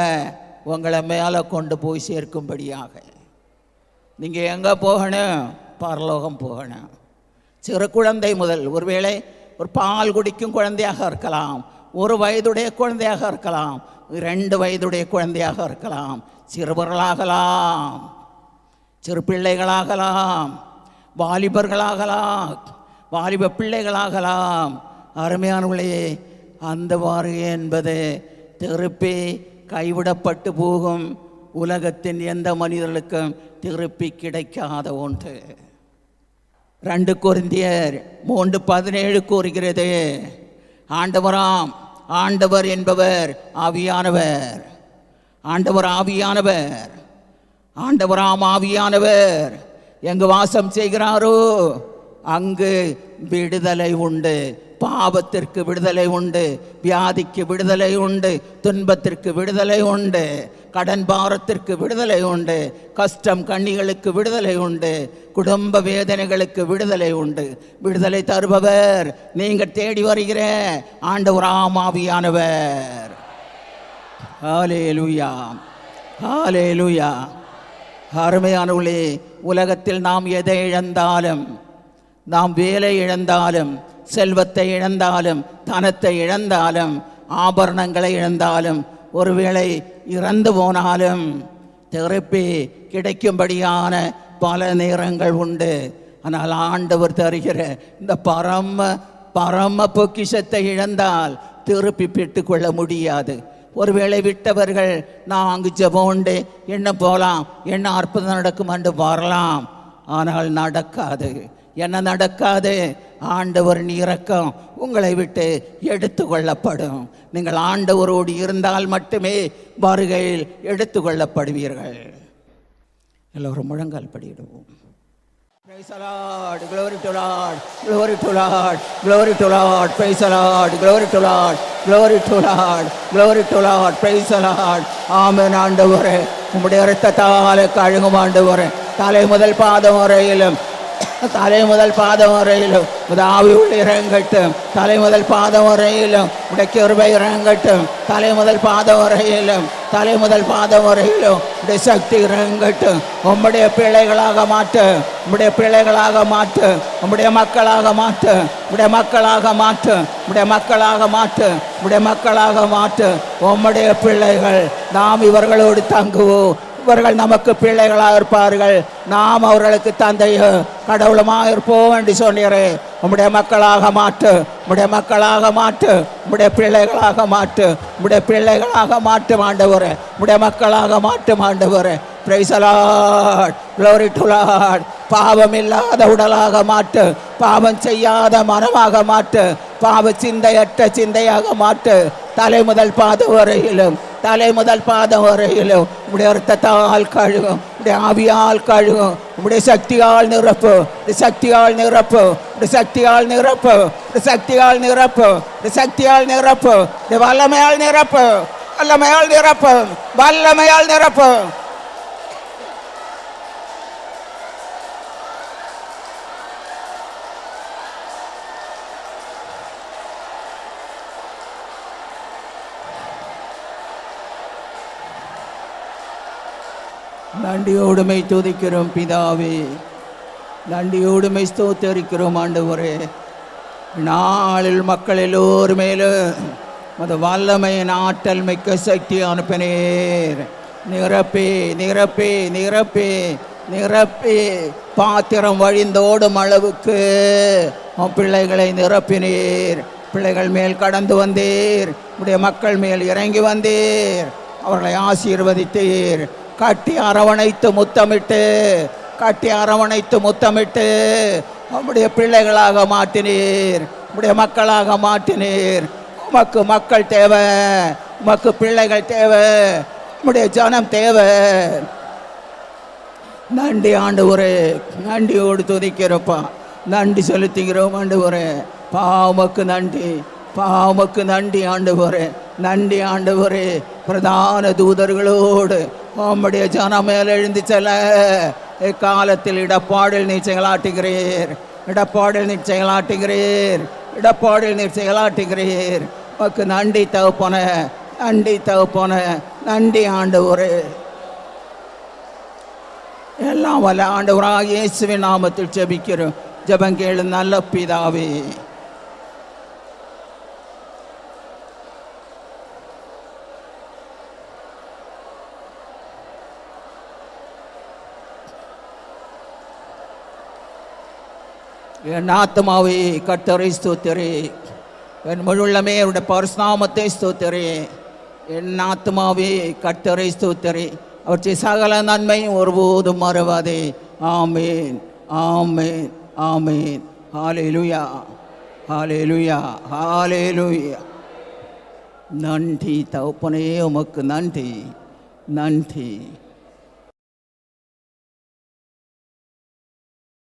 உங்களை மேலே கொண்டு போய் சேர்க்கும்படியாக. நீங்கள் எங்கே போகணும்? பரலோகம் போகணும். சிறு குழந்தை முதல், ஒருவேளை ஒரு பால் குடிக்கும் குழந்தையாக இருக்கலாம், 1 வயதுடைய குழந்தையாக இருக்கலாம், 2 வயதுடைய குழந்தையாக இருக்கலாம், சிறுவர்களாகலாம், சிறு பிள்ளைகளாகலாம், வாலிபர்களாகலாம், வாலிப பிள்ளைகளாகலாம். அருமையானவர்களே, அந்த வருகை என்பது திருப்பி கைவிடப்பட்டு போகும் உலகத்தின் எந்த மனிதர்களுக்கும் திருப்பி கிடைக்காத ஒன்று. 2 கொரிந்தியர் 3:17 கூறுகிறது, ஆண்டவர் என்பவர் ஆவியானவர். ஆண்டவர் ஆவியானவர். ஆண்டவராம் ஆவியானவர் எங்கு வாசம் செய்கிறாரோ அங்கு விடுதலை உண்டு. பாவத்திற்கு விடுதலை உண்டு, வியாதிக்கு விடுதலை உண்டு, துன்பத்திற்கு விடுதலை உண்டு, கடன் பாரத்திற்கு விடுதலை உண்டு, கஷ்டம் கண்ணிகளுக்கு விடுதலை உண்டு, குடும்ப வேதனைகளுக்கு விடுதலை உண்டு. விடுதலை தருபவர் நீங்கள் தேடி வருகிற ஆண்டவராம் ஆவியானவர். ஹல்லேலூயா, ஹல்லேலூயா. அருமையானவர்களே, உலகத்தில் நாம் எதை இழந்தாலும், நாம் வேலை இழந்தாலும், செல்வத்தை இழந்தாலும், தனத்தை இழந்தாலும், ஆபரணங்களை இழந்தாலும், ஒருவேளை இறந்து போனாலும் திருப்பி கிடைக்கும்படியான பல நேரங்கள் உண்டு. ஆனால் ஆண்டவர் தருகிற இந்த பரம பொக்கிஷத்தை இழந்தால் திருப்பி பெற்றுக்கொள்ள முடியாது. ஒருவேளை விட்டவர்கள் நான் அங்கு ஜெபோண்டு என்ன போகலாம், என்ன அற்புதம் நடக்கும் என்று வரலாம். ஆனால் நடக்காது. என்ன நடக்காது? ஆண்டவரின் இரக்கம் உங்களை விட்டு எடுத்து கொள்ளப்படும். நீங்கள் ஆண்டவரோடு இருந்தால் மட்டுமே வருகையில் எடுத்து கொள்ளப்படுவீர்கள். எல்லோரும் முழங்கால் படியிடுவோம். Praise the Lord, glory to Lord, glory to Lord, glory to Lord, praise the Lord, glory to Lord, glory to Lord, glory to Lord, praise the Lord. ஆமென். ஆண்டவரே, உம்முடைய இரத்தத்தால் கழுகும் ஆண்டவரே, தலை முதல் பாதம் வரையிலும், தலை முதல் பாதம் வரையிலும் ஆவி உள்ள இறங்கட்டும். தலை முதல் பாதம் வரையிலும் உடைய கிருபை இறங்கட்டும். தலை முதல் பாதம் வரையிலும், தலை முதல் பாதம் வரையிலும் உடைய சக்தி இறங்கட்டும். உம்முடைய பிள்ளைகளாக மாற்று, உம்முடைய பிள்ளைகளாக மாற்று, உம்முடைய மக்களாக மாற்று, உம்முடைய மக்களாக மாற்று, உம்முடைய மக்களாக மாற்று, உம்முடைய மக்களாக மாற்று. உம்முடைய பிள்ளைகள் நாம் இவர்களோடு தங்குவோம். இவர்கள் நமக்கு பிள்ளைகளாக இருப்பார்கள். நாம் அவர்களுக்கு தந்தையோ கடவுளுமாக இருப்போம் என்று சொன்னீரே. உம்முடைய மக்களாக மாற்று, உம்முடைய மக்களாக மாற்று, உம்முடைய பிள்ளைகளாக மாற்று, உம்முடைய பிள்ளைகளாக மாற்றும் ஆண்டவரே, உம்முடைய மக்களாக மாற்றும் ஆண்டவரே. Praise the Lord, glory to Lord. பாவம் இல்லாத உடலாக மாற்று, பாவம் செய்யாத மனமாக மாற்று, பாவ சிந்தையற்ற சிந்தையாக மாற்று. தலை முதல் பாதம் வரையிலும், தலை முதல் பாதம் வரையிலும் உடைய இரத்தத்தால் கழுகும், உடைய ஆவியால் கழுகும், உடைய சக்தியால் நிரப்பு, சக்தியால் நிரப்பு, சக்தியால் நிரப்பு, சக்தியால் நிரப்பு, சக்தியால் நிரப்பு, வல்லமையால் நிரப்பு, வல்லமையால் நிரப்பு, வல்லமையால் நிரப்பு. நன்றியோடுமை துதிக்கிறோம் பிதாவே, நன்றியோடுமை ஸ்தோத்தரிக்கிறோம் ஆண்டவரே. நாளில் மக்கள் எல்லோரும் மேலும் அது வல்லமையின் ஆற்றல் மிக்க சக்தி அனுப்பினீர். நிரப்பி நிரப்பி நிரப்பி நிரப்பி பாத்திரம் வழிந்தோடும் அளவுக்கு பிள்ளைகளை நிரப்பினீர். பிள்ளைகள் மேல் கடந்து வந்தீர், உடைய மக்கள் மேல் இறங்கி வந்தீர், அவர்களை ஆசீர்வதித்தீர். கட்டி அரவணைத்து முத்தமிட்டு, கட்டி அரவணைத்து முத்தமிட்டு உம்முடைய பிள்ளைகளாக மாற்றினீர், உம்முடைய மக்களாக மாற்றினீர். உமக்கு மக்கள் தேவை, உமக்கு பிள்ளைகள் தேவை, உம்முடைய ஜனம் தேவை. நன்றி ஆண்டவரே, நன்றியோடு துதிக்கிறப்பா, நன்றி செலுத்துகிறோம் ஆண்டவரே. பாவமக்கு நன்றி, பாவமக்கு நன்றி ஆண்டவரே, நன்றி ஆண்டவரே. பிரதான தூதர்களோடு உம்முடைய ஜனம் மேல் எழுந்து செல்ல இக்காலத்தில் இடப்பாடில் நீர் செயலாட்டுகிறீர், இடப்பாடில் நீர் செயலாட்டுகிறீர், இடப்பாடில் நீர் செயலாட்டுகிறீர். உமக்கு நன்றி தகப்பன, நன்றி தகப்பன, நன்றி ஆண்டவரே. எல்லாம் வல்ல ஆண்டவராக இயேசுவின் நாமத்தில் ஜெபிக்கிறோம். ஜெபம் கேளு நல்ல பிதாவே. என் ஆத்மாவே கர்த்தரை ஸ்தோத்திரே, என் முழுள்ளமே அவருடைய பரிசுநாமத்தை ஸ்தோத்திரே. என் ஆத்மாவே கர்த்தரை ஸ்தோத்திரே, அவற்றை சகல நன்மையும் ஒருபோதும் மறவாதே. ஆமேன், ஆமேன், ஆமேன். ஹல்லேலூயா, ஹல்லேலூயா, ஹல்லேலூயா. நன்றி தகப்பனே, உமக்கு நன்றி, நன்றி.